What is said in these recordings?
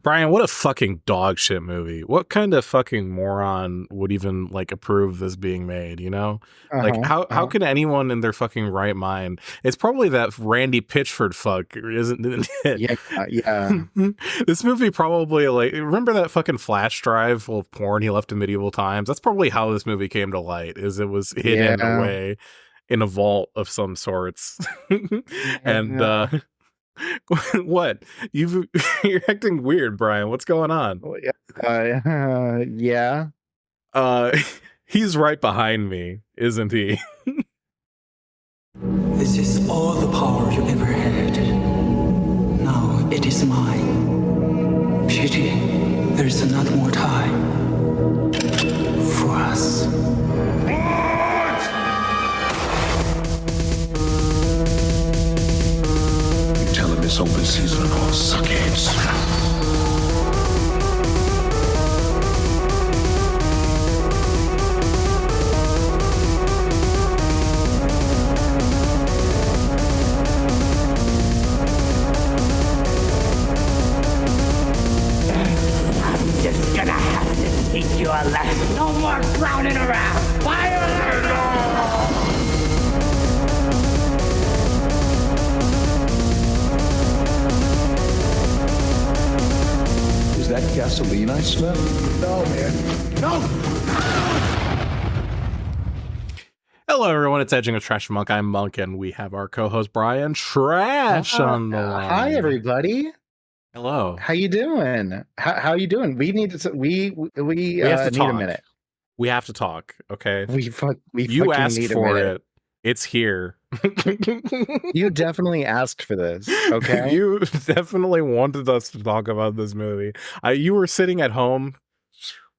Brian, what a fucking dog shit movie. What kind of fucking moron would even like approve this being made, you know? Like Uh-huh. how can anyone in their fucking right mind? It's probably that Randy Pitchford fuck, isn't it? Yeah, yeah. This movie probably like remember that fucking flash drive full of porn he left in medieval times? That's probably how this movie came to light, is it was hidden Yeah. away in a vault of some sorts. And Yeah. what? You're acting weird, Brian. What's going on? Oh, yeah. Yeah. Uh he's right behind me, isn't he? This is all the power you ever had. Now it is mine. Pity, there's not more time for us. You tell him it's open season on all suckheads. Just gonna have to teach you a lesson. No more clowning around. Fire! Is that gasoline I smell? No, man. No! Hello everyone, it's Edging Trash Monk. I'm Monk, and we have our co-host Briantrash on the line. Hi, everybody. Hello. How you doing? How you doing? We need to. We have to need talk. a minute. We have to talk, okay? We You fucking asked need for a minute. it. It's here. You definitely asked for this. Okay. You definitely wanted us to talk about this movie. You were sitting at home,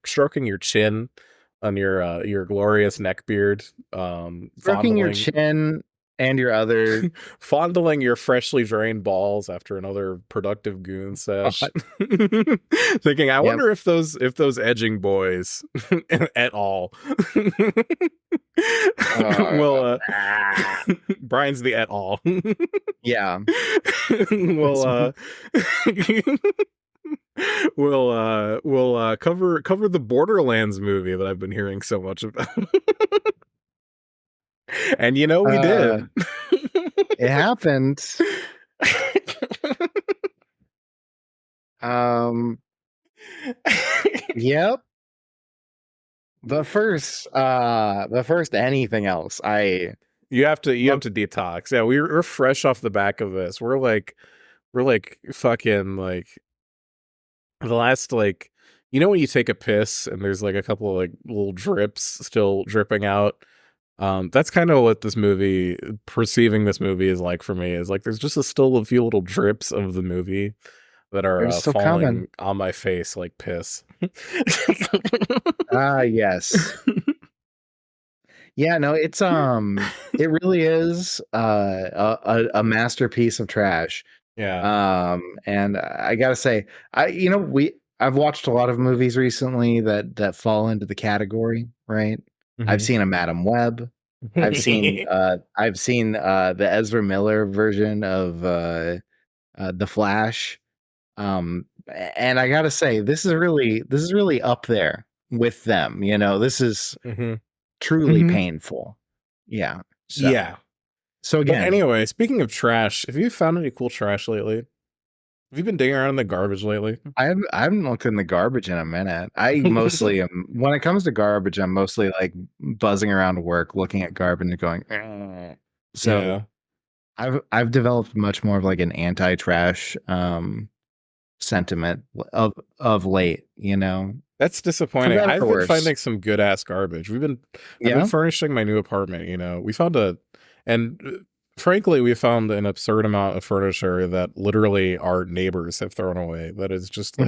stroking your chin on your glorious neck beard, Stroking your chin and your other. fondling your freshly drained balls after another productive goon sesh. Thinking, I wonder if those edging boys at all will Brian's the et al. Yeah. will we'll cover the Borderlands movie that I've been hearing so much about. And you know we did. It happened. Yep. But first anything else. You have to detox. Yeah, we're fresh off the back of this. We're like fucking like the last, like, you know when you take a piss and there's like a couple of like little drips still dripping out. That's kind of what perceiving this movie is like for me. Is like there's just still a few little drips of the movie that are still falling coming on my face like piss. Yes. Yeah, no, it's it really is a masterpiece of trash. Yeah. And I gotta say, I've watched a lot of movies recently that fall into the category, right? Mm-hmm. I've seen a Madam Web. I've seen the Ezra Miller version of The Flash. And I gotta say, this is really up there with them. You know, this is truly painful. Yeah. So. Yeah. So again, but anyway, speaking of trash, have you found any cool trash lately? Have you been digging around in the garbage lately? I haven't looked in the garbage in a minute. I mostly am, when it comes to garbage, I'm mostly like buzzing around work, looking at garbage and going, eh. So yeah. I've developed much more of like an anti-trash sentiment of late, you know. That's disappointing. I've been finding some good ass garbage. I've been furnishing my new apartment, you know. Frankly, we found an absurd amount of furniture that literally our neighbors have thrown away. That is just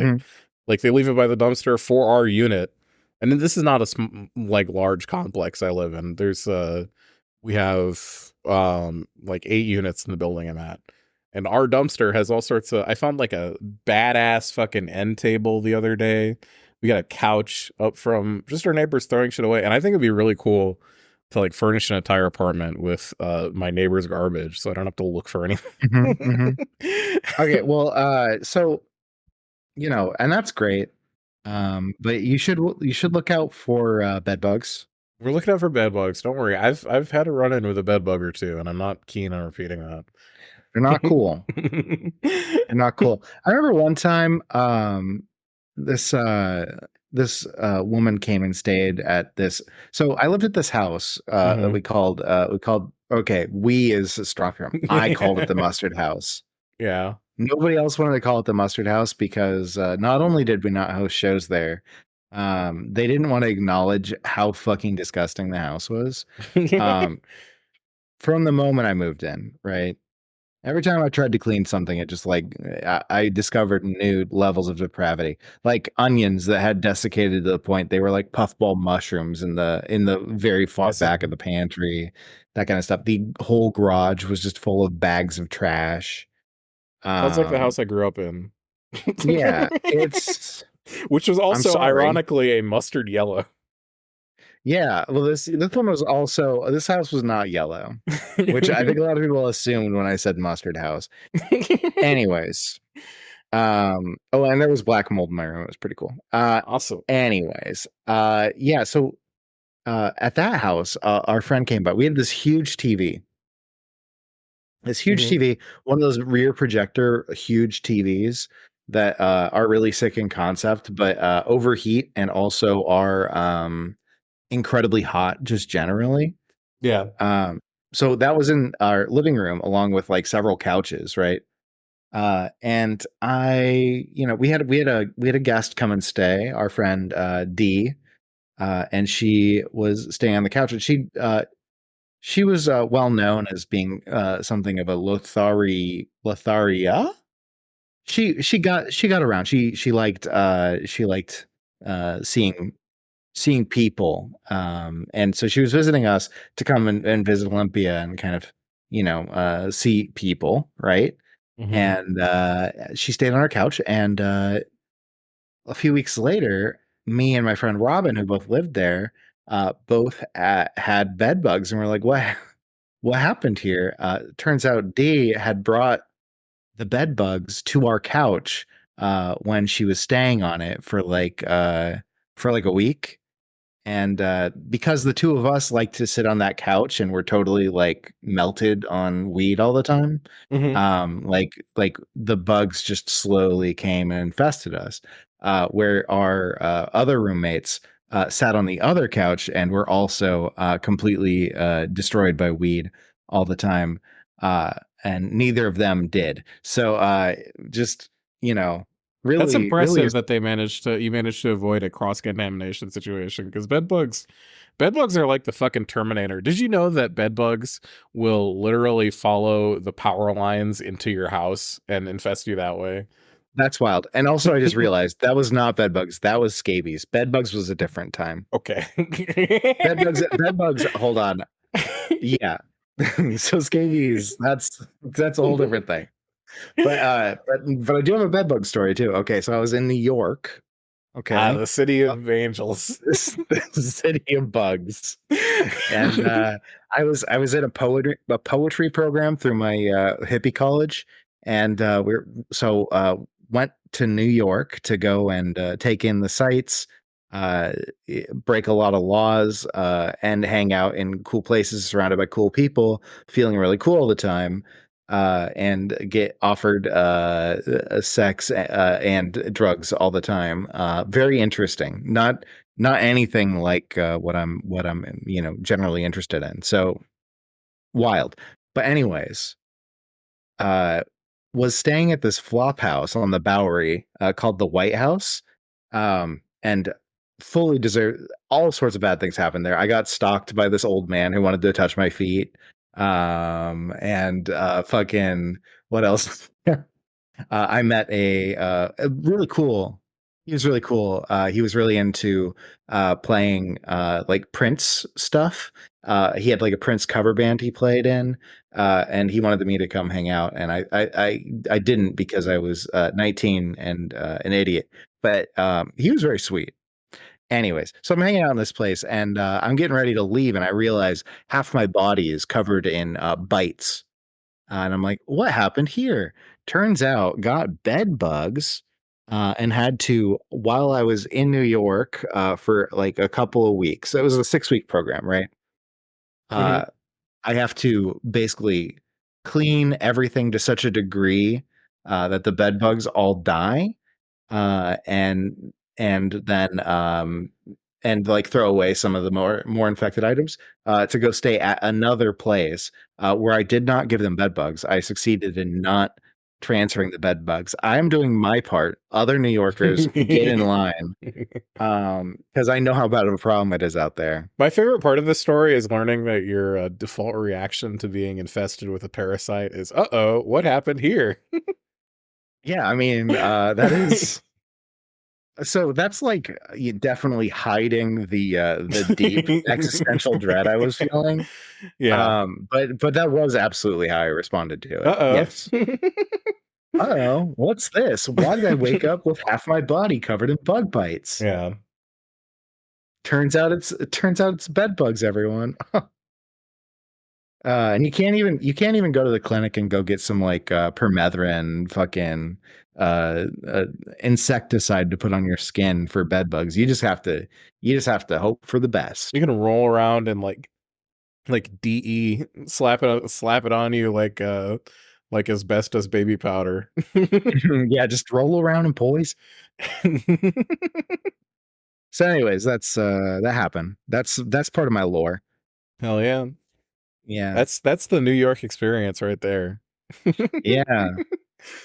like they leave it by the dumpster for our unit. And then this is not a large complex I live in. There's we have like 8 units in the building I'm at. And our dumpster has all sorts of, I found like a badass fucking end table the other day. We got a couch up from just our neighbors throwing shit away. And I think it'd be really cool to like furnish an entire apartment with my neighbor's garbage, so I don't have to look for anything. Okay, well, so And that's great. But you should look out for bed bugs. We're looking out for bed bugs. Don't worry. I've had a run in with a bed bug or two, and I'm not keen on repeating that. They're not cool. They're not cool. I remember one time, this woman came and stayed at this. So I lived at this house that we called okay, we is a strong term. I called it the mustard house. Yeah. Nobody else wanted to call it the mustard house because not only did we not host shows there, they didn't want to acknowledge how fucking disgusting the house was. From the moment I moved in, right? Every time I tried to clean something, it just I discovered new levels of depravity, like onions that had desiccated to the point they were like puffball mushrooms in the very far back of the pantry, that kind of stuff. The whole garage was just full of bags of trash. Sounds like the house I grew up in. Yeah, it's which was also ironically a mustard yellow. Yeah, well, this one was also, this house was not yellow, which I think a lot of people assumed when I said mustard house. Anyways, and there was black mold in my room. It was pretty cool. Awesome. Anyways, yeah. So, at that house, our friend came by. We had this huge TV. TV, one of those rear projector huge TVs that are really sick in concept, but overheat and also are incredibly hot just generally. Yeah. So that was in our living room along with like several couches, right? And we had a guest come and stay, our friend D, and she was staying on the couch, and she was well known as being something of a Lotharia. She got around. She liked seeing people, and so she was visiting us to come and visit Olympia and kind of see people, right? And she stayed on our couch, and a few weeks later, me and my friend Robin, who both lived there, both had bed bugs, and we're like, what happened here? Turns out D had brought the bed bugs to our couch when she was staying on it for like a week. And because the two of us like to sit on that couch and we're totally like melted on weed all the time, like the bugs just slowly came and infested us. Where our other roommates sat on the other couch and were also completely destroyed by weed all the time, and neither of them did. So just really, that's impressive really that you managed to avoid a cross contamination situation, because bed bugs are like the fucking Terminator. Did you know that bed bugs will literally follow the power lines into your house and infest you that way? That's wild. And also, I just realized that was not bed bugs. That was scabies. Bed bugs was a different time. Okay. Bed bugs. Hold on. Yeah. So scabies. That's a whole different thing. But I do have a bed bug story too. Okay, so I was in New York. Okay, the city of angels, the city of bugs, and I was in a poetry program through my hippie college, and went to New York to go and take in the sights, break a lot of laws, and hang out in cool places surrounded by cool people, feeling really cool all the time. And get offered sex and drugs all the time. Very interesting. Not anything like what I'm generally interested in. So wild. But anyways, was staying at this flop house on the Bowery called the White House, and fully deserved. All sorts of bad things happened there. I got stalked by this old man who wanted to touch my feet. And fucking what else? I met a really cool. He was really cool. He was really into playing like Prince stuff. He had like a Prince cover band he played in, and he wanted me to come hang out, and I didn't, because I was 19 and an idiot. But he was very sweet. Anyways, so I'm hanging out in this place, and I'm getting ready to leave, and I realize half my body is covered in bites. And I'm like, what happened here? Turns out, got bed bugs and had to, while I was in New York for like a couple of weeks. It was a 6-week program, right? I have to basically clean everything to such a degree that the bed bugs all die, and then and like throw away some of the more infected items to go stay at another place where I did not give them bed bugs. I succeeded in not transferring the bed bugs. I'm doing my part. Other New Yorkers, get in line, because I know how bad of a problem it is out there. My favorite part of this story is learning that your default reaction to being infested with a parasite is, uh-oh, what happened here? Yeah, I mean, that is... So that's like definitely hiding the deep existential dread I was feeling. Yeah. But that was absolutely how I responded to it. Uh-oh. Yes. Uh-oh, what's this? Why did I wake up with half my body covered in bug bites? Yeah. Turns out it's bed bugs, everyone. And you can't even go to the clinic and go get some like permethrin fucking insecticide to put on your skin for bed bugs. You just have to hope for the best. You can roll around and like DE slap it on you like asbestos baby powder. Yeah, just roll around and poise. So anyways, that's that happened. That's part of my lore. Hell yeah. Yeah. That's the New York experience right there. Yeah.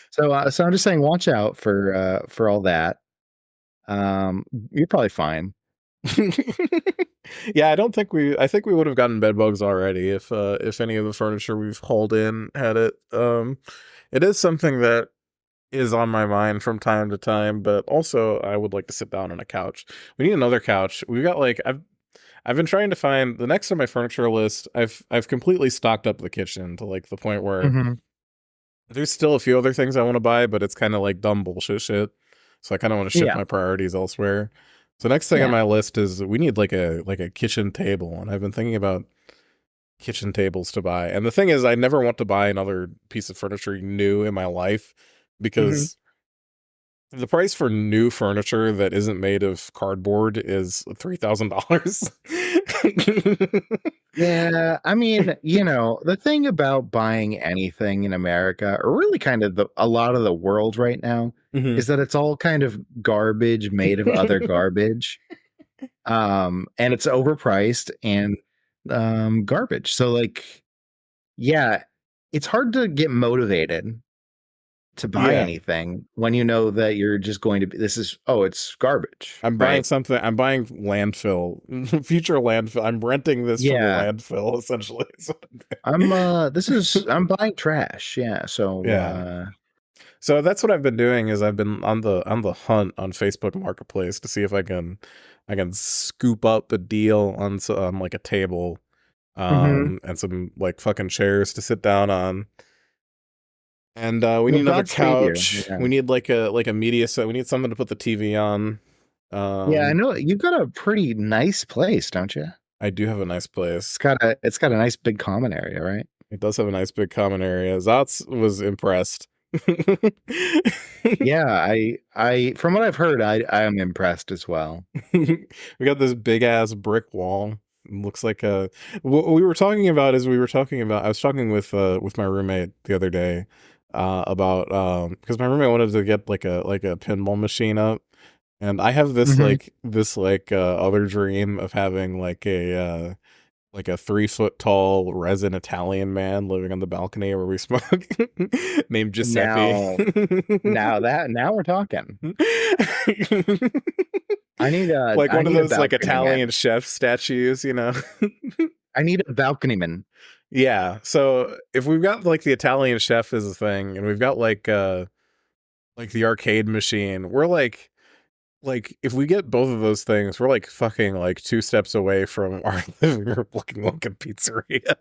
So I'm just saying, watch out for all that. You're probably fine. Yeah, I think we would have gotten bed bugs already if any of the furniture we've hauled in had it. It is something that is on my mind from time to time, but also I would like to sit down on a couch. We need another couch. We've got like I've been trying to find the next on my furniture list. I've completely stocked up the kitchen to like the point where there's still a few other things I want to buy, but it's kind of like dumb bullshit shit. So I kind of want to shift my priorities elsewhere. So next thing on my list is we need like a kitchen table, and I've been thinking about kitchen tables to buy. And the thing is, I never want to buy another piece of furniture new in my life because the price for new furniture that isn't made of cardboard is $3,000. Yeah, I mean, the thing about buying anything in America, or really kind of a lot of the world right now, is that it's all kind of garbage made of other garbage. And it's overpriced and garbage. So like, yeah, it's hard to get motivated to buy anything when you know that you're just going to be, it's garbage. I'm buying something. I'm buying landfill, future landfill. I'm renting this from the landfill essentially. I'm buying trash. Yeah. So, so that's what I've been doing is I've been on the hunt on Facebook Marketplace to see if I can scoop up a deal on like a table, and some like fucking chairs to sit down on. And we need another couch. We need like a media set. We need something to put the TV on. Yeah, I know you've got a pretty nice place, don't you? I do have a nice place. It's got a nice big common area, right? It does have a nice big common area. Zatz was impressed. Yeah, I from what I've heard, I am impressed as well. We got this big ass brick wall. It looks like what we were talking about I was talking with my roommate the other day about because my roommate wanted to get like a pinball machine up, and I have this other dream of having like a 3-foot tall resin Italian man living on the balcony where we smoke, named Giuseppe. Now we're talking. I need like one of those like Italian chef statues, I need a balcony man. Yeah. So if we've got like the Italian chef is a thing, and we've got like the arcade machine, we're like if we get both of those things, we're like fucking like 2 steps away from our living room looking like a pizzeria.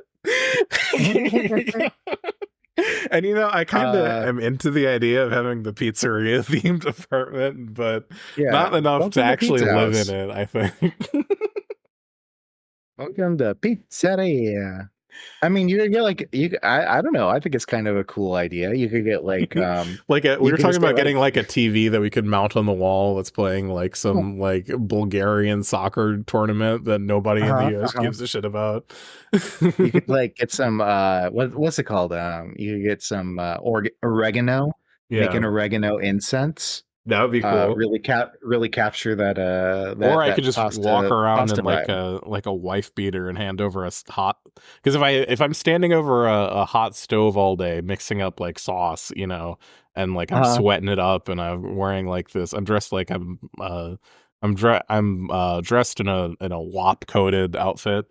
And I kind of am into the idea of having the pizzeria themed apartment, but not enough to actually live in it, I think. Welcome to pizzeria. I mean, you could get like I don't know. I think it's kind of a cool idea. You could get like Like we were talking about getting like a TV that we could mount on the wall that's playing like some like Bulgarian soccer tournament that nobody in the US gives a shit about. You could like get some what's it called? You could get some oregano. Yeah. Make an oregano incense. That would be cool. Really capture that. Or I could just walk around in like a wife beater and hand over a hot. Because if I'm standing over a hot stove all day mixing up like sauce, you know, and like I'm sweating it up and I'm wearing like this, I'm dressed like I'm dressed in a WAP coated outfit.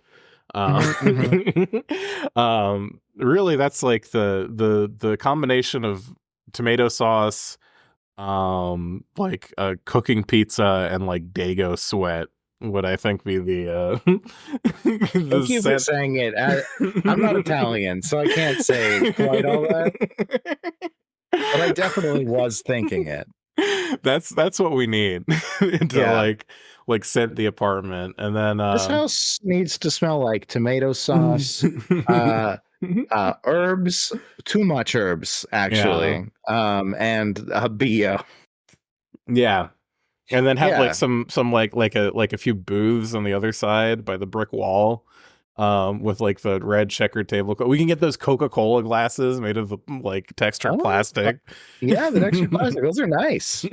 Really, that's like the combination of tomato sauce, like cooking pizza and like Dago sweat would I think be the Thank you for saying it. I'm not Italian, so I can't say quite all that, but I definitely was thinking it. That's what we need to like scent the apartment. And then this house needs to smell like tomato sauce, herbs, too much herbs actually, and BO. Yeah. And then have like some like a few booths on the other side by the brick wall, with like the red checkered table. We can get those Coca-Cola glasses made of like textured plastic. Yeah, the textured plastic. Those are nice.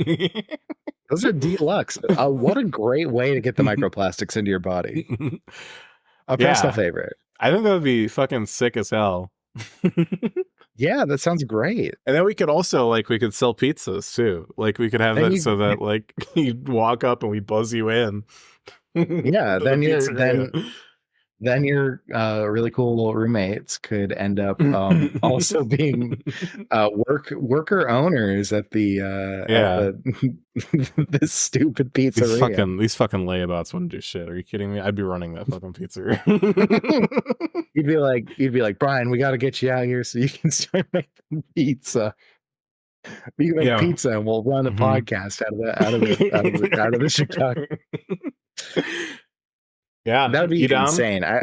Those are deluxe. What a great way to get the microplastics into your body. A personal favorite. I think that would be fucking sick as hell. Yeah, that sounds great. And then we could also we could sell pizzas too. Like we could have that so that like you walk up and we buzz you in. Yeah, then your really cool roommates could end up also being worker owners at the this stupid pizzeria. These fucking layabouts wouldn't do shit. Are you kidding me? I'd be running that fucking pizzeria. You'd be like, Brian, we got to get you out here so you can start making pizza. You can make pizza, and we'll run a podcast out of the Chicago. Yeah, that would be insane. I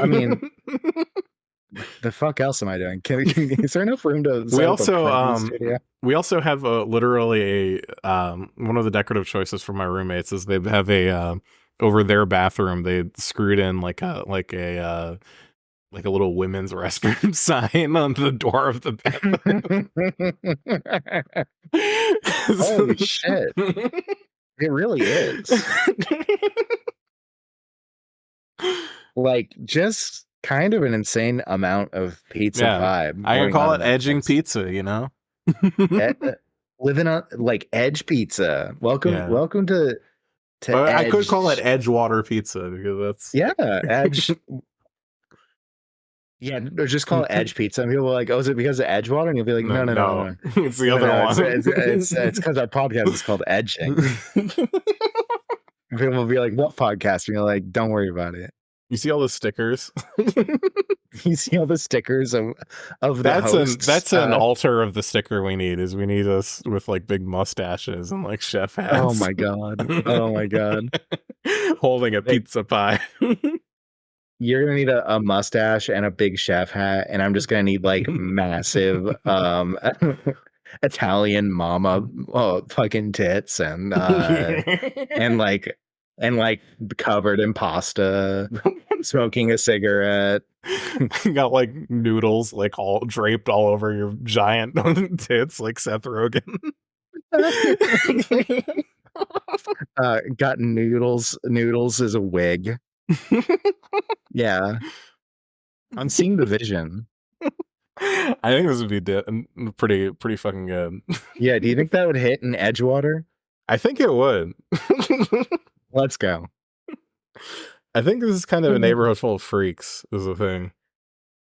mean, the fuck else am I doing? Is there enough room to? We also have literally a one of the decorative choices for my roommates is they have a over their bathroom they screwed in like a little women's restroom sign on the door of the bathroom. Holy shit! It really is. Like just kind of an insane amount of pizza vibe. I can call it edging pizza, you know? Living on like edge pizza. Welcome to Edge. I could call it Edgewater pizza because that's edge. Yeah, or just call it Edge Pizza. And people are like, "Oh, is it because of Edgewater?" And you'll be like, "No. It's the other one. It's because our podcast is called Edging." People will be like, "What podcast?" And you're like, "Don't worry about it." You see all the stickers? You see all the stickers of the hosts? That's an altar of the sticker we need. Is we need us with like big mustaches and like chef hats. Oh my god! Oh my god! Holding a pizza pie. You're gonna need a mustache and a big chef hat, and I'm just gonna need like massive Italian mama fucking tits and like covered in pasta, smoking a cigarette. Got like noodles like all draped all over your giant tits like Seth Rogen. Got noodles as a wig. Yeah, I'm seeing the vision. I think this would be pretty fucking good. Yeah, do you think that would hit in Edgewater? I think it would. Let's go. I think this is kind of a neighborhood full of freaks is the thing.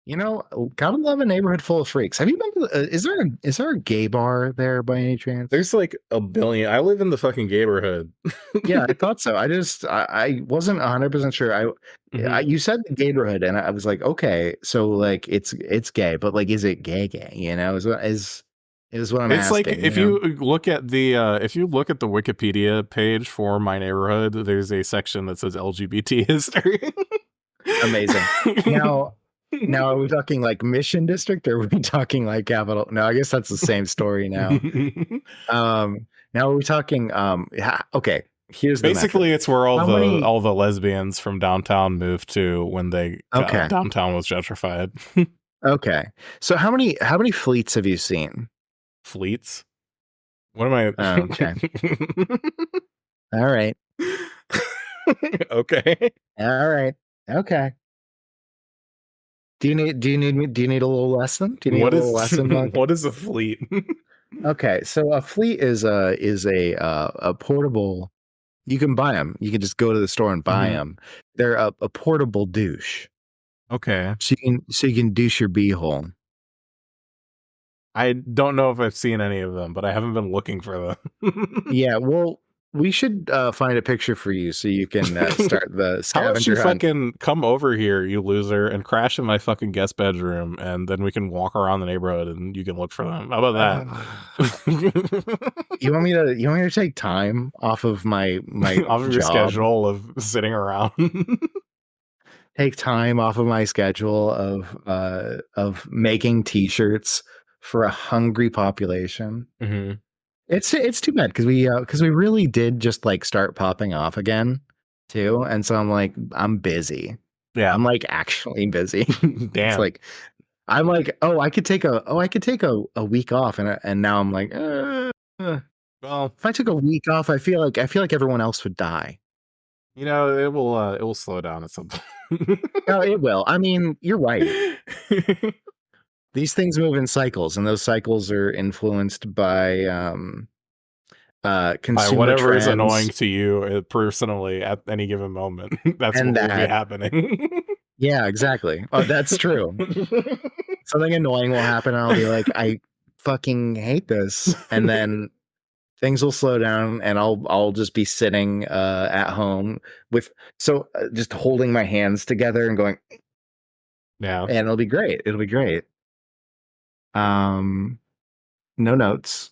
You know, gotta love a neighborhood full of freaks. Have you been to, is there a gay bar there by any chance? There's like a billion. I live in the fucking gayborhood. Yeah, I thought so. I wasn't 100% sure. You said the gayborhood, and I was like, okay, so like it's gay, but like, is it gay? You know, is what I'm asking. It's like if you look at the Wikipedia page for my neighborhood, there's a section that says LGBT history. Amazing. Now, Now, are we talking like Mission District, or are we talking like Capital? No, I guess that's the same story now. Now are we talking? Okay, here's the basically metric. it's where all How the many- all the lesbians from downtown moved to when they downtown was gentrified. Okay, so how many fleets have you seen? Fleets? What am I? Oh, okay. All right. Okay. All right. Okay. Do you need a little lesson? Do you need What a is little lesson? Monk? what is a fleet? Okay, so a fleet is a portable. You can buy them. You can just go to the store and buy them. They're a portable douche. Okay. So you can douche your beehole. I don't know if I've seen any of them, but I haven't been looking for them. Yeah, well, we should find a picture for you so you can start the How about you scavenger hunt. fucking come over here, you loser, and crash in my fucking guest bedroom, and then we can walk around the neighborhood and you can look for them. How about that? You want me to take time off of my off of your job? schedule of sitting around? Take time off of my schedule of making t-shirts for a hungry population. Mm-hmm. It's too bad because we really did just like start popping off again too, and so I'm like, I'm busy. Yeah, I'm like actually busy. Damn. It's like I'm like, I could take a week off, and now I'm like, well, if I took a week off, I feel like everyone else would die. You know, it will slow down at some point. Oh, it will. I mean, you're right. These things move in cycles, and those cycles are influenced by consumer whatever trends. is annoying to you personally at any given moment. That's what will be happening. Yeah, exactly. Oh, that's true. Something annoying will happen, and I'll be like, I fucking hate this, and then things will slow down, and I'll just be sitting at home just holding my hands together and going, yeah, and it'll be great. It'll be great. No notes.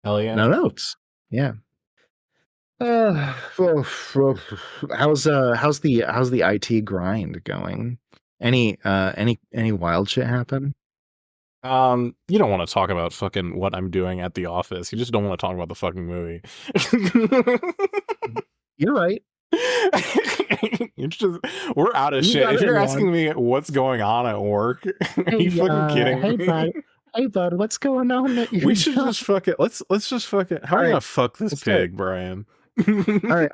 Hell yeah. No notes. Yeah. How's the IT grind going? Any wild shit happen? You don't want to talk about fucking what I'm doing at the office. You just don't want to talk about the fucking movie. You're right. We're out of shit. If you're asking me what's going on at work, are you fucking kidding me? Hey bud, what's going on? We should just fuck it. Let's just fuck it. How are we gonna fuck this pig, Brian? All right,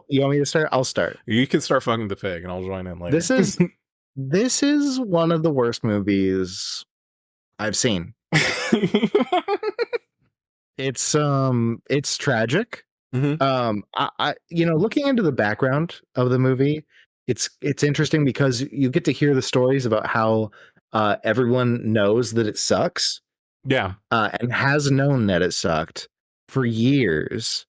you want me to start? I'll start. You can start fucking the pig, and I'll join in later. This is one of the worst movies I've seen. It's tragic. Mm-hmm. I looking into the background of the movie, it's interesting because you get to hear the stories about how everyone knows that it sucks. Yeah. And has known that it sucked for years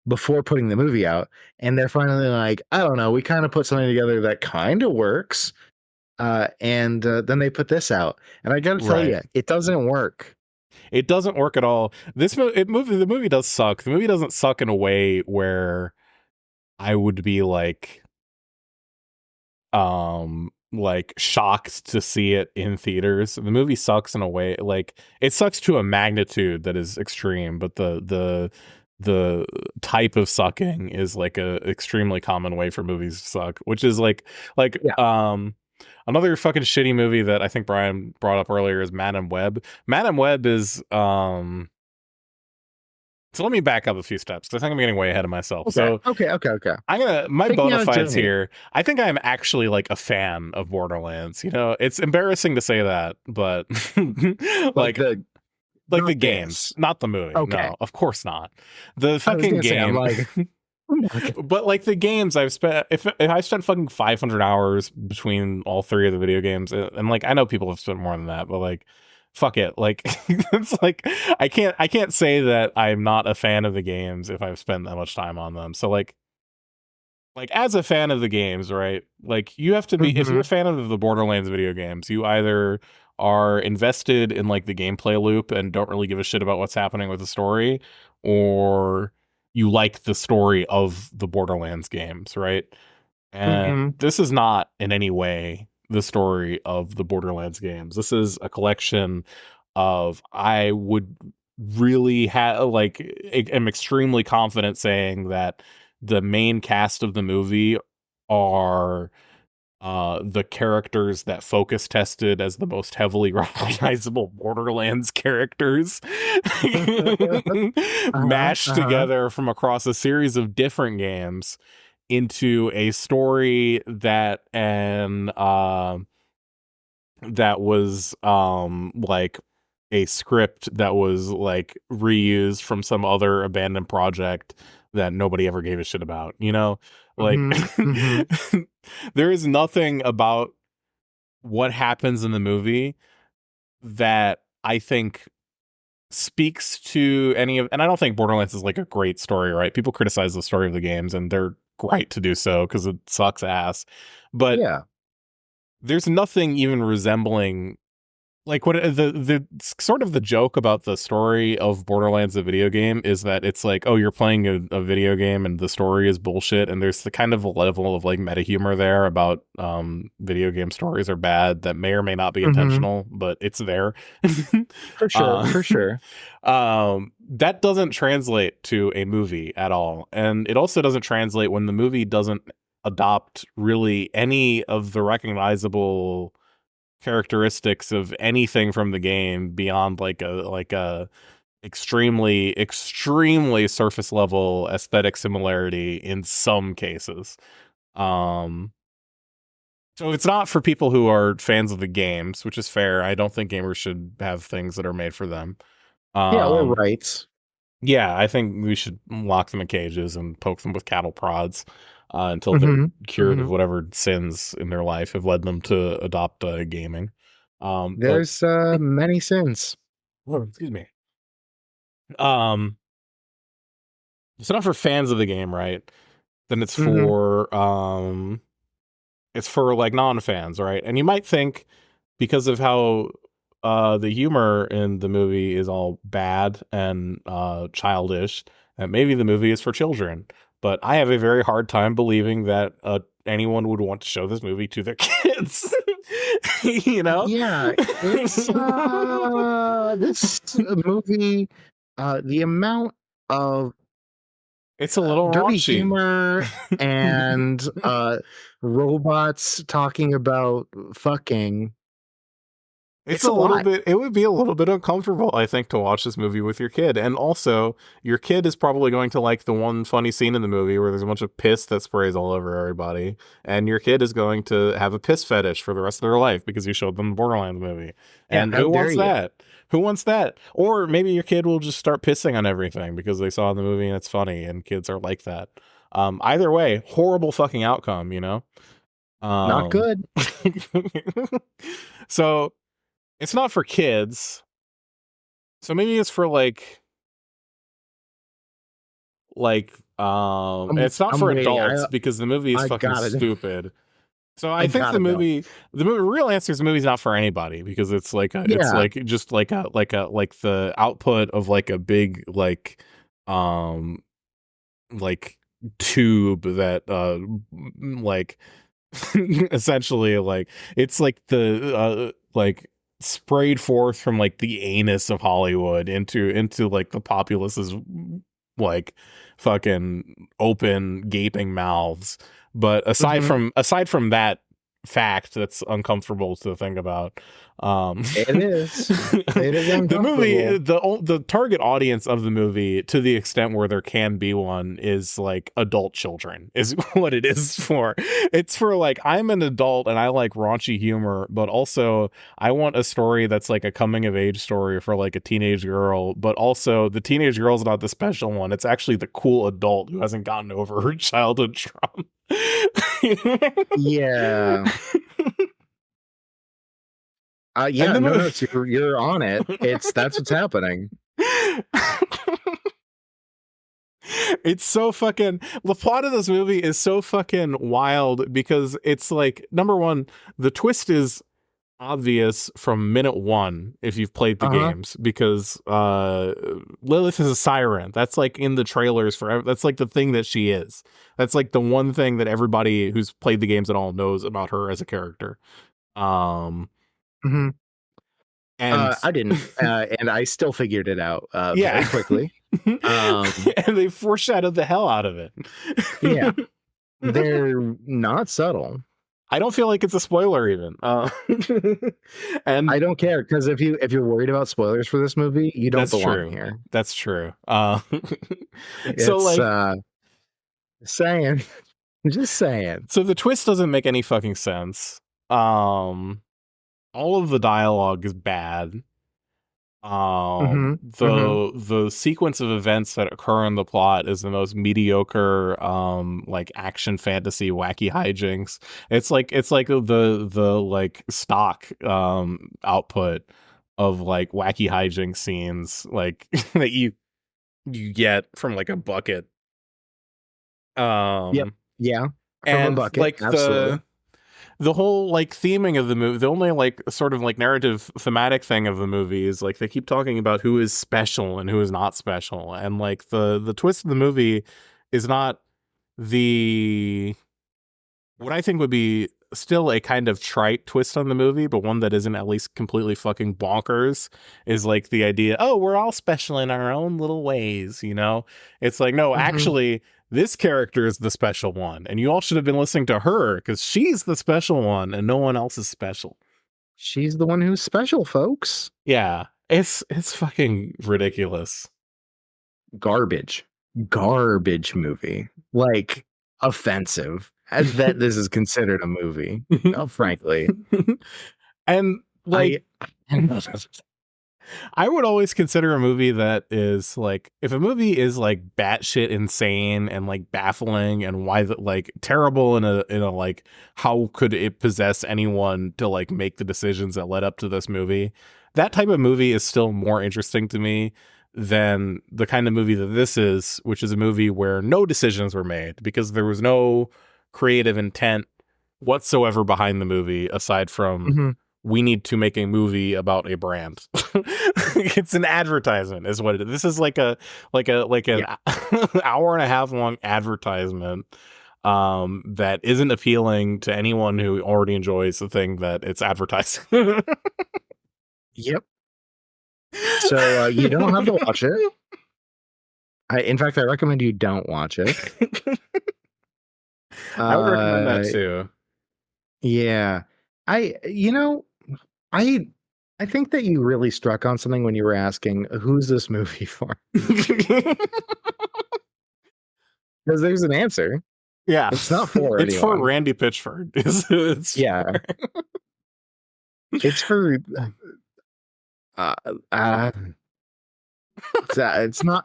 before putting the movie out, and they're finally like, I don't know, we kind of put something together that kind of works, and then they put this out, and I gotta tell you, it doesn't work. It doesn't work at all. The movie does suck. The movie doesn't suck in a way where I would be like shocked to see it in theaters. The movie sucks in a way, like it sucks to a magnitude that is extreme, but the type of sucking is like a extremely common way for movies to suck, which is like another fucking shitty movie that I think Brian brought up earlier is Madam Web. Madam Web is so let me back up a few steps because I think I'm getting way ahead of myself. Okay. So okay. I'm gonna bona fides here. I think I'm actually like a fan of Borderlands. You know, it's embarrassing to say that, but like the games, not the movie. Okay. No, of course not. The fucking game. But like the games I've spent, if I spent fucking 500 hours between all three of the video games, and like I know people have spent more than that, but like fuck it, like it's like I can't say that I'm not a fan of the games if I've spent that much time on them. So like as a fan of the games, right? Like you have to be, if you're a fan of the Borderlands video games, you either are invested in like the gameplay loop and don't really give a shit about what's happening with the story, or you like the story of the Borderlands games, right? And this is not in any way the story of the Borderlands games. This is a collection of, I would really am extremely confident saying that the main cast of the movie are the characters that focus tested as the most heavily recognizable Borderlands characters mashed together from across a series of different games into a story that was like a script that was like reused from some other abandoned project that nobody ever gave a shit about, you know? Like there is nothing about what happens in the movie that I think speaks to any of, and I don't think Borderlands is like a great story, right? People criticize the story of the games and they're right to do so because it sucks ass. But yeah, there's nothing even resembling like what the sort of the joke about the story of Borderlands, the video game, is that it's like, oh, you're playing a video game and the story is bullshit, and there's the kind of a level of like meta humor there about video game stories are bad that may or may not be intentional, but it's there. for sure. That doesn't translate to a movie at all, and it also doesn't translate when the movie doesn't adopt really any of the recognizable characteristics of anything from the game beyond like a extremely surface level aesthetic similarity in some cases. So it's not for people who are fans of the games, which is fair. I don't think gamers should have things that are made for them. Or rights. Yeah, I think we should lock them in cages and poke them with cattle prods until they're cured of whatever sins in their life have led them to adopt gaming. There's many sins. Excuse me. It's not for fans of the game, right? Then it's for like non-fans, right? And you might think, because of how the humor in the movie is all bad and childish, that maybe the movie is for children. But I have a very hard time believing that anyone would want to show this movie to their kids. You know? Yeah, it's this movie, the amount of it's a little dirty raunchy humor and robots talking about fucking. It's a little bit, it would be a little bit uncomfortable, I think, to watch this movie with your kid. And also, your kid is probably going to like the one funny scene in the movie where there's a bunch of piss that sprays all over everybody. And your kid is going to have a piss fetish for the rest of their life because you showed them the Borderlands movie. And who wants that? Who wants that? Or maybe your kid will just start pissing on everything because they saw the movie and it's funny, and kids are like that. Either way, horrible fucking outcome, you know? Not good. So it's not for kids. So maybe it's for like it's not for adults because the movie is fucking stupid. So I think the real answer is the movie's not for anybody because it's like it's like just like the output of like a big like tube that like essentially like it's like the like sprayed forth from like the anus of Hollywood into like the populace's like fucking open gaping mouths. But aside from that fact that's uncomfortable to think about, it is the movie, the target audience of the movie, to the extent where there can be one, is like adult children is what it is for. It's for like, I'm an adult and I like raunchy humor, but also I want a story that's like a coming of age story for like a teenage girl, but also the teenage girl's not the special one. It's actually the cool adult who hasn't gotten over her childhood trauma. Yeah. Yeah, no, you're on it. That's what's happening. It's so fucking, the plot of this movie is so fucking wild because it's like, number one, the twist is obvious from minute one if you've played the games, because Lilith is a siren. That's like in the trailers forever. That's like the thing that she is. That's like the one thing that everybody who's played the games at all knows about her as a character. And I didn't, and I still figured it out very quickly. And they foreshadowed the hell out of it. Yeah, they're not subtle. I don't feel like it's a spoiler even. And I don't care, because if you're worried about spoilers for this movie, you don't belong here. That's true. So like, just saying. So the twist doesn't make any fucking sense. All of the dialogue is bad. The sequence of events that occur in the plot is the most mediocre like action fantasy wacky hijinks. It's like the like stock output of like wacky hijinks scenes like that you get from like a bucket. Yeah, from and a bucket, like absolutely. the whole like theming of the movie, the only like sort of like narrative thematic thing of the movie is like they keep talking about who is special and who is not special, and like the twist of the movie is not what I think would be still a kind of trite twist on the movie, but one that isn't at least completely fucking bonkers, is like the idea, oh, we're all special in our own little ways, you know? It's like, no, actually, this character is the special one, and you all should have been listening to her because she's the special one and no one else is special. She's the one who's special, folks. Yeah, it's fucking ridiculous. Garbage movie. Like, offensive that this is considered a movie, frankly. And like I would always consider a movie that is like, if a movie is like batshit insane and like baffling and why the like terrible in a like, how could it possess anyone to like make the decisions that led up to this movie? That type of movie is still more interesting to me than the kind of movie that this is, which is a movie where no decisions were made because there was no creative intent whatsoever behind the movie aside from we need to make a movie about a brand. It's an advertisement is what it is. This is like an hour and a half long advertisement that isn't appealing to anyone who already enjoys the thing that it's advertising. Yep. So you don't have to watch it. In fact, I recommend you don't watch it. I would recommend that too. Yeah. I think that you really struck on something when you were asking, who's this movie for? Because there's an answer. Yeah. It's not for It's anyone. for Randy Pitchford. It's for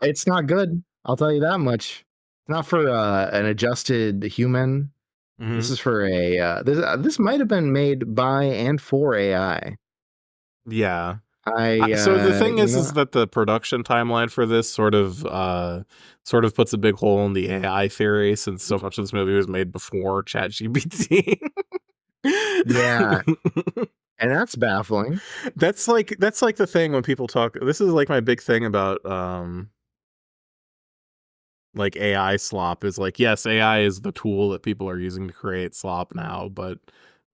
it's not good. I'll tell you that much. It's not for an adjusted human. This is for a this might have been made by and for AI. Yeah. So the thing is that the production timeline for this sort of puts a big hole in the AI theory, since so much of this movie was made before ChatGPT. Yeah. And that's baffling. That's like the thing when people talk. This is like my big thing about like AI slop is like, yes, AI is the tool that people are using to create slop now, but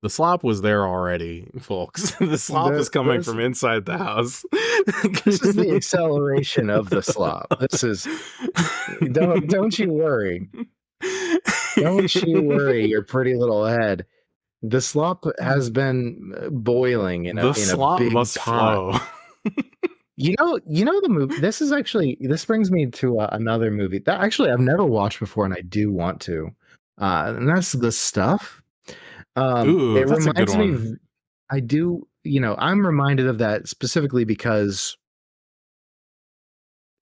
the slop was there already, folks. The slop is coming from inside the house. This is the acceleration of the slop. This is don't you worry. Don't you worry your pretty little head. The slop has been boiling in a slop big must pot. flow. You know the movie. This brings me to another movie that actually I've never watched before, and I do want to. And that's The Stuff. Ooh, it that's a good reminds me. one. I do. I'm reminded of that specifically because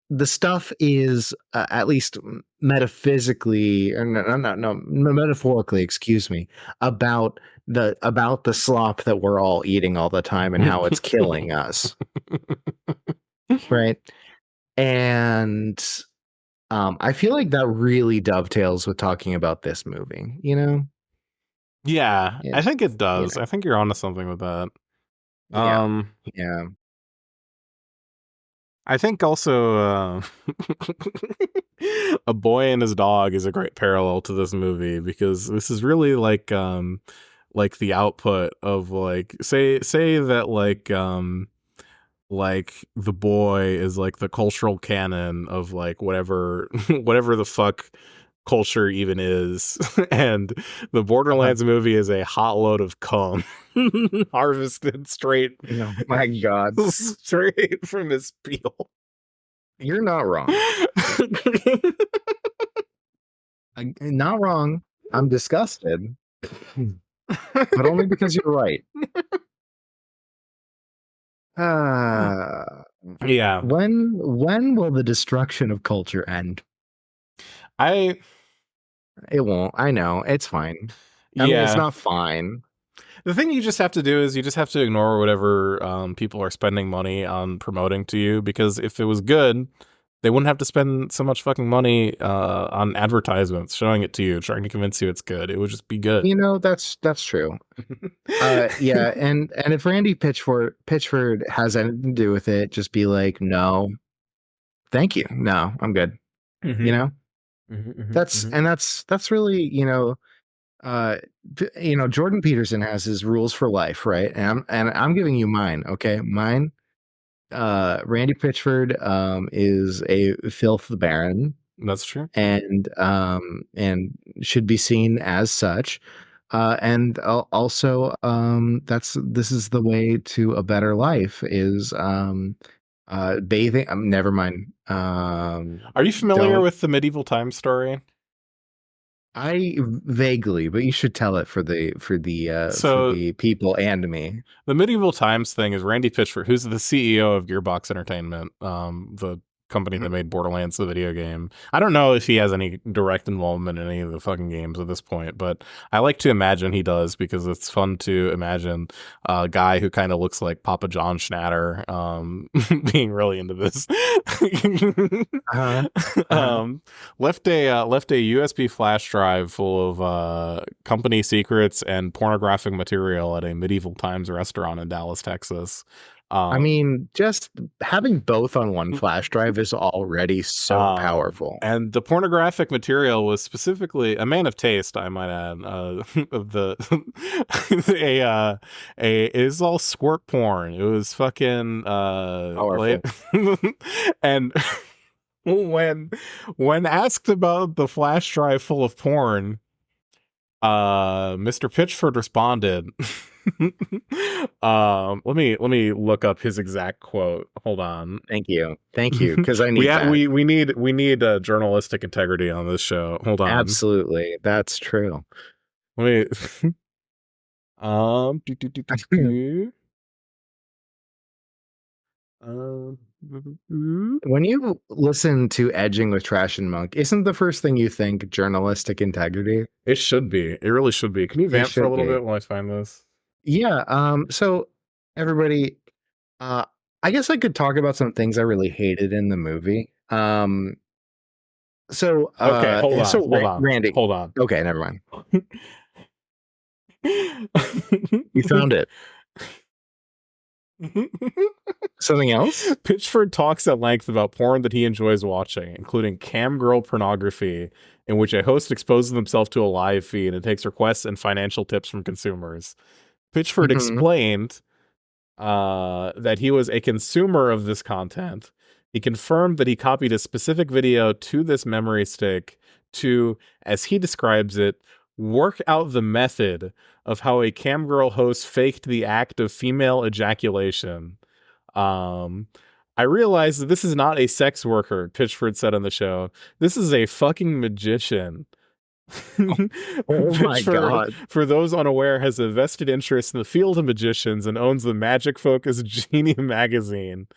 The Stuff is at least metaphysically, or no, metaphorically, excuse me, about the slop that we're all eating all the time and how it's killing us. Right. And I feel like that really dovetails with talking about this movie, Yeah, I think it does. You know. I think you're onto something with that. Yeah. Yeah. I think also A Boy and His Dog is a great parallel to this movie, because this is really like the output of like say that like The Boy is like the cultural canon of like whatever whatever the fuck culture even is, and the Borderlands movie is a hot load of cum harvested straight My God. straight from his peel. You're not wrong. Not wrong. I'm disgusted. But only because you're right. Yeah. When will the destruction of culture end? It won't. I know. It's fine. I mean, it's not fine. The thing you just have to do is you just have to ignore whatever people are spending money on promoting to you, because if it was good, they wouldn't have to spend so much fucking money on advertisements showing it to you, trying to convince you it's good. It would just be good. That's true. Yeah, and if Randy Pitchford has anything to do with it, just be like, no, thank you. No, I'm good. That's really, Jordan Peterson has his rules for life, right? And I'm giving you mine. Okay, mine. Randy Pitchford is a filth baron. That's true. And should be seen as such. And also, this is the way to a better life is bathing. Never mind. Are you familiar with the medieval times story? I vaguely, but you should tell it for the people and me. The medieval times thing is Randy Pitchford, who's the CEO of Gearbox Entertainment, the company that made Borderlands, the video game. I don't know if he has any direct involvement in any of the fucking games at this point, but I like to imagine he does, because it's fun to imagine a guy who kind of looks like Papa John Schnatter being really into this. Left a USB flash drive full of company secrets and pornographic material at a medieval times restaurant in Dallas, Texas. I mean, just having both on one flash drive is already so powerful. And the pornographic material was specifically a man of taste, I might add. Of the it is all squirt porn. It was fucking and when asked about the flash drive full of porn, Mr. Pitchford responded. Let me look up his exact quote. Hold on. Thank you, because I need we need journalistic integrity on this show. Hold on. Absolutely, that's true. Let me when you listen to Edging with Trash and Monk, isn't the first thing you think journalistic integrity? It should be. It really should be. Can you vamp for a little bit while I find this? Yeah. So everybody, I guess I could talk about some things I really hated in the movie. Okay, hold on. Randy, hold on. Okay, never mind. You found it. Something else? Pitchford talks at length about porn that he enjoys watching, including cam girl pornography, in which a host exposes himself to a live feed and takes requests and financial tips from consumers. Pitchford explained that he was a consumer of this content. He confirmed that he copied a specific video to this memory stick to, as he describes it, work out the method of how a camgirl host faked the act of female ejaculation. I realize that this is not a sex worker, Pitchford said on the show. This is a fucking magician. Oh my God. For those unaware, has a vested interest in the field of magicians and owns the magic focused Genie magazine.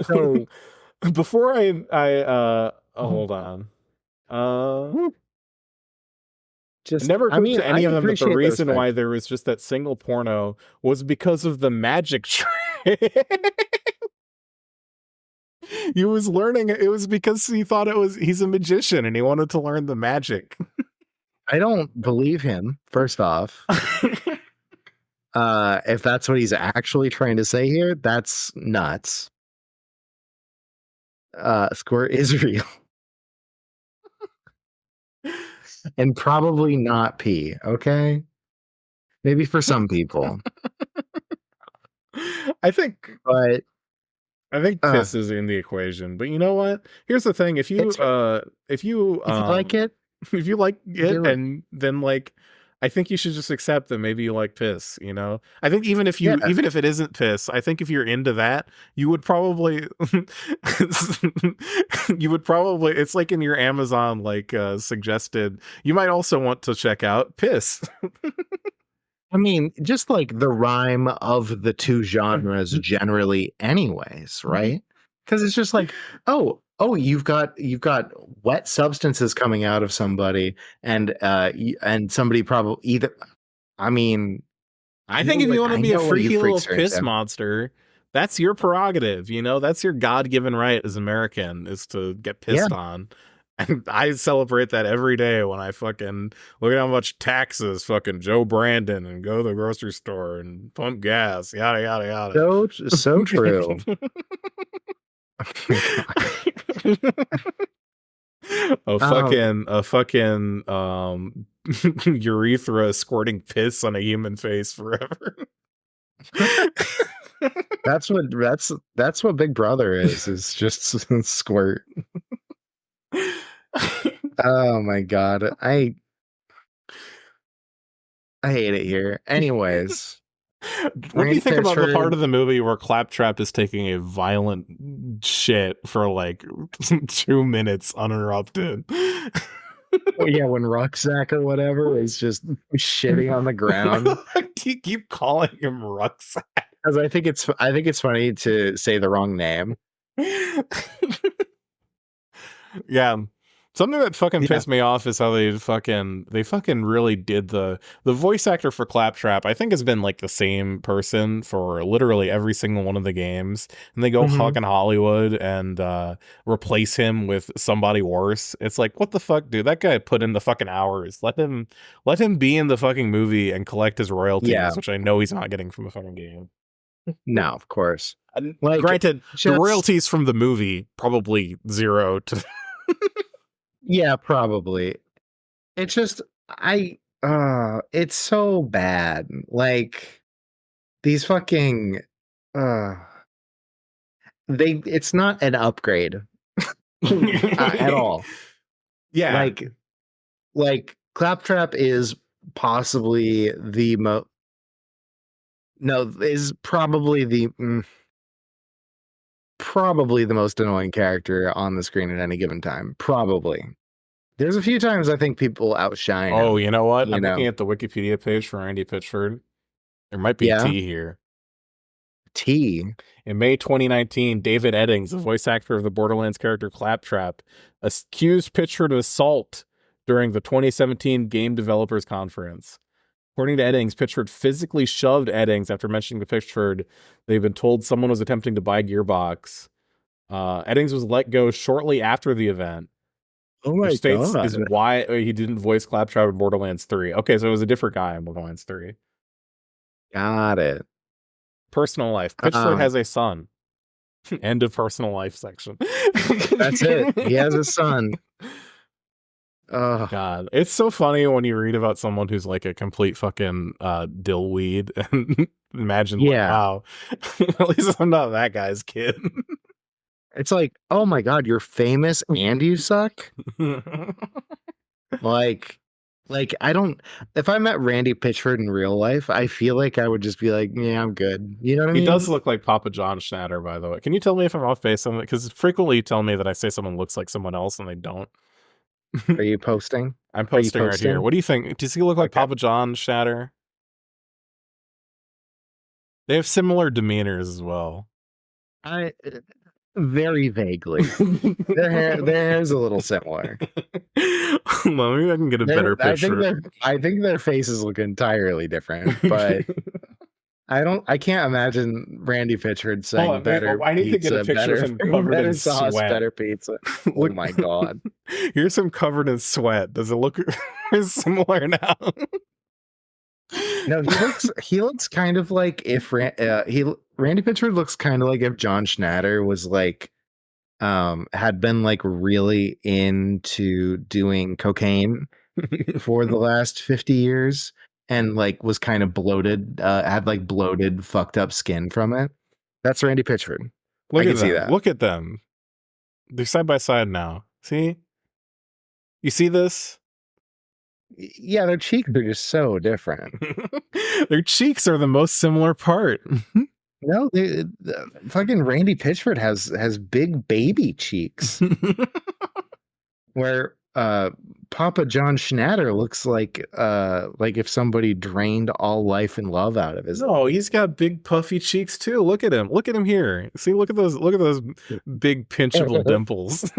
So before I hold on. It never occurred to any of them that the reason why there was just that single porno was because of the magic trick. He was learning. It was because he thought he's a magician and he wanted to learn the magic. I don't believe him, first off. If that's what he's actually trying to say here, that's nuts. Squirt is real. And probably not pee, okay? Maybe for some people. I think But piss is in the equation. But you know what? Here's the thing: if you like it, if you like it, and then like, I think you should just accept that maybe you like piss. You know, I think even if it isn't piss, I think if you're into that, you would probably it's like in your Amazon suggested. You might also want to check out piss. I mean, just like the rhyme of the two genres generally, anyways, right? Because it's just like, oh, you've got wet substances coming out of somebody, and somebody probably either. I mean, I think if you want to be a freaky little piss monster, that's your prerogative. You know, that's your God-given right as American, is to get pissed on. And I celebrate that every day when I fucking look at how much taxes fucking Joe Brandon and go to the grocery store and pump gas, yada yada yada. So true. a fucking urethra squirting piss on a human face forever. That's what Big Brother is just squirt. Oh my god, I hate it here. Anyways, what do you think about the part of the movie where Claptrap is taking a violent shit for like 2 minutes uninterrupted? Yeah, when Rucksack or whatever is just shitting on the ground. Do you keep calling him Rucksack? Because I think it's funny to say the wrong name. Yeah. Something that fucking pissed me off is how they fucking really did the voice actor for Claptrap. I think has been like the same person for literally every single one of the games, and they go fucking Hollywood and replace him with somebody worse. It's like, what the fuck, dude? That guy put in the fucking hours. Let him be in the fucking movie and collect his royalties, which I know he's not getting from the fucking game. No, of course. Like, granted, the royalties from the movie probably zero to. Yeah, probably. It's just it's so bad. Like these fucking it's not an upgrade at all. Yeah. Like Claptrap is possibly the probably the most annoying character on the screen at any given time. Probably. There's a few times I think people outshine him. Oh, you know what? I'm looking at the Wikipedia page for Randy Pitchford. There might be a T here. T. In May 2019, David Eddings, the voice actor of the Borderlands character Claptrap, accused Pitchford of assault during the 2017 Game Developers Conference. According to Eddings, Pitchford physically shoved Eddings after mentioning to Pitchford they've been told someone was attempting to buy Gearbox. Eddings was let go shortly after the event. Oh my god! Is why he didn't voice Claptrap in Borderlands 3. Okay, so it was a different guy in Borderlands 3. Got it. Personal life. Pitchford has a son. End of personal life section. That's it. He has a son. Oh god, it's so funny when you read about someone who's like a complete fucking dillweed and imagine, wow, at least I'm not that guy's kid. It's like, oh my god, you're famous and you suck. like I don't. If I met Randy Pitchford in real life, I feel like I would just be like, yeah, I'm good. You know what I mean? He does look like Papa John Schnatter, by the way. Can you tell me if I'm off base on that? Because frequently you tell me that I say someone looks like someone else and they don't. Are you posting? I'm posting right here. What do you think? Does he look like Papa John Schnatter? They have similar demeanors as well. Very vaguely. Their hair is a little similar. Well, maybe I can get a better picture. I think their faces look entirely different, but I can't imagine Randy Pitchford saying better. I need pizza, to get a picture of him covered better in sauce, sweat. better pizza. Oh my god. Here's him covered in sweat. Does it look similar now? No, he looks kind of like if Randy Pitchford looks kind of like if John Schnatter was like had been like really into doing cocaine for the last 50 years and like was kind of bloated, had like bloated, fucked up skin from it. That's Randy Pitchford. Look I can at see them. that. Look at them. They're side by side now. See? You see this? Yeah, their cheeks are just so different. Their cheeks are the most similar part. No, fucking Randy Pitchford has big baby cheeks. Where Papa John Schnatter looks like if somebody drained all life and love out of his. No, he's got big puffy cheeks too. Look at him. Look at him here. See, look at those big pinchable dimples.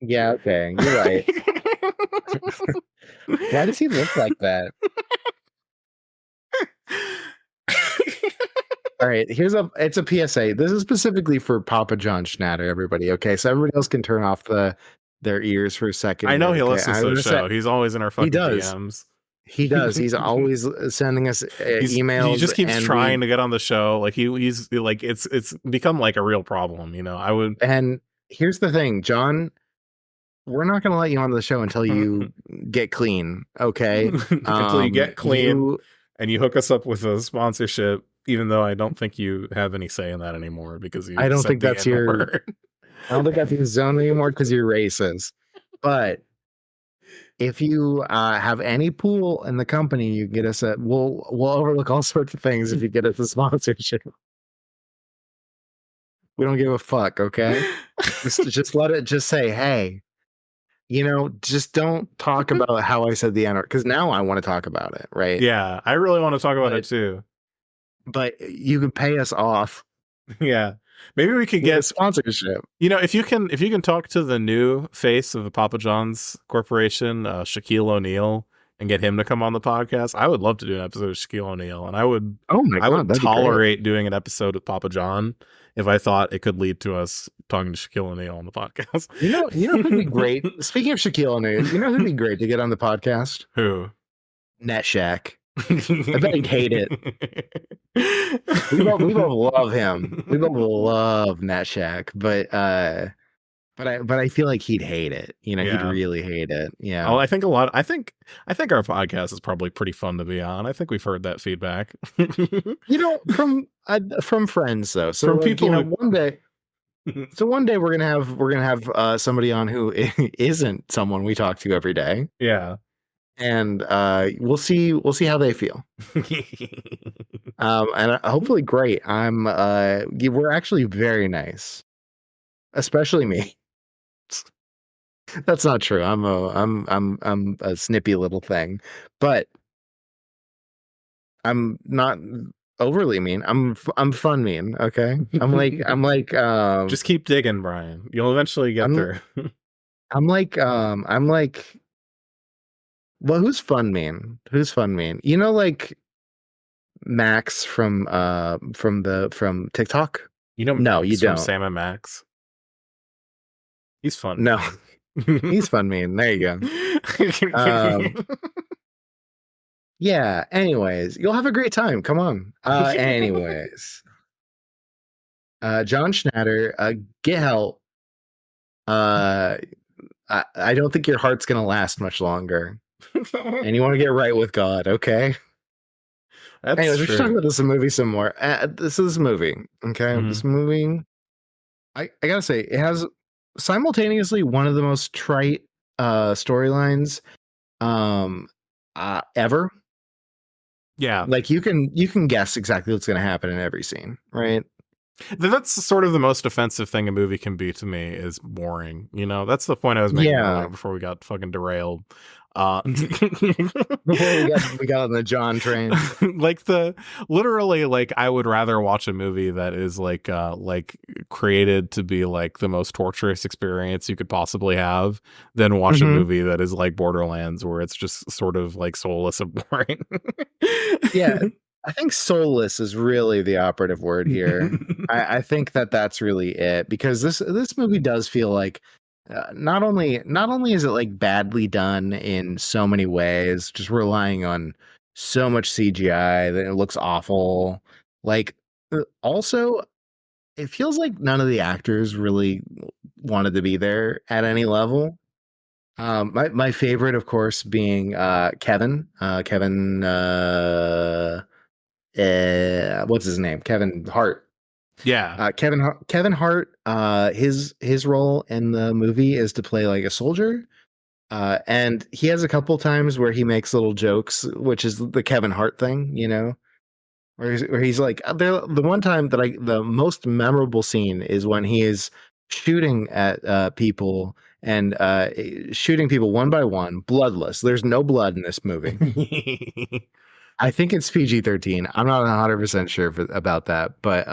Yeah, okay, you're right. Why does he look like that? All right, it's a PSA. This is specifically for Papa John Schnatter, everybody. Okay, so everybody else can turn off their ears for a second. I know he okay? listens to the show. He's always in our fucking DMs. He does. He's always sending us emails. He just keeps trying to get on the show. Like he's like it's become like a real problem. You know, And here's the thing, John. We're not going to let you on the show until you get clean. Okay, until you get clean and you hook us up with a sponsorship. Even though I don't think you have any say in that anymore because I don't think that's your zone anymore because you're racist. But if you have any pool in the company, you get us we'll overlook all sorts of things if you get us a sponsorship. We don't give a fuck, okay? just let it just say, hey, just don't talk about how I said the N-word because now I want to talk about it, right? Yeah, I really want to talk about it too. But you can pay us off. Yeah. Maybe we could get a sponsorship. If you can talk to the new face of the Papa John's Corporation, Shaquille O'Neal, and get him to come on the podcast, I would love to do an episode of Shaquille O'Neal, and I would tolerate doing an episode with Papa John if I thought it could lead to us talking to Shaquille O'Neal on the podcast. You know who'd be great? Speaking of Shaquille O'Neal, you know who'd be great to get on the podcast? Who? NetShack. I bet he'd hate it. We both love him. We both love NetShack, but I feel like he'd hate it. He'd really hate it. Yeah. Oh, I think our podcast is probably pretty fun to be on. I think we've heard that feedback. From friends though. So from people one day. So one day we're gonna have somebody on who isn't someone we talk to every day. Yeah. And we'll see how they feel. And hopefully great. We're actually very nice, especially me. That's not true. I'm a snippy little thing, but I'm not overly mean. I'm fun mean. Okay. I'm like just keep digging, Brian. You'll eventually get there. I'm like well, who's fun mean? Like Max from TikTok? No, you don't. Sam and Max. He's fun. No. He's fun mean. There you go. Yeah, anyways, you'll have a great time. Come on. Anyways. John Schnatter, get help. I don't think your heart's gonna last much longer. And you want to get right with God, okay? Anyways, we're talking about this movie some more. This movie, okay? Mm-hmm. This movie, I gotta say, it has simultaneously one of the most trite storylines ever. Yeah, like you can guess exactly what's going to happen in every scene, right? That's sort of the most offensive thing a movie can be to me is boring. That's the point I was making earlier before we got fucking derailed. Before we got on the John train. Literally, I would rather watch a movie that is like created to be like the most torturous experience you could possibly have than watch a movie that is like Borderlands, where it's just sort of like soulless and boring. Yeah. I think soulless is really the operative word here. I think that's really it, because this movie does feel like not only is it like badly done in so many ways, just relying on so much CGI that it looks awful. Like also, it feels like none of the actors really wanted to be there at any level. My favorite, of course, being Kevin. What's his name? Kevin Hart. Yeah. Kevin Hart. His role in the movie is to play like a soldier. And he has a couple times where he makes little jokes, which is the Kevin Hart thing, you know, where he's like, the one time that the most memorable scene is when he is shooting at people and shooting people one by one, bloodless. There's no blood in this movie. I think it's PG-13. I'm not 100% sure about that, but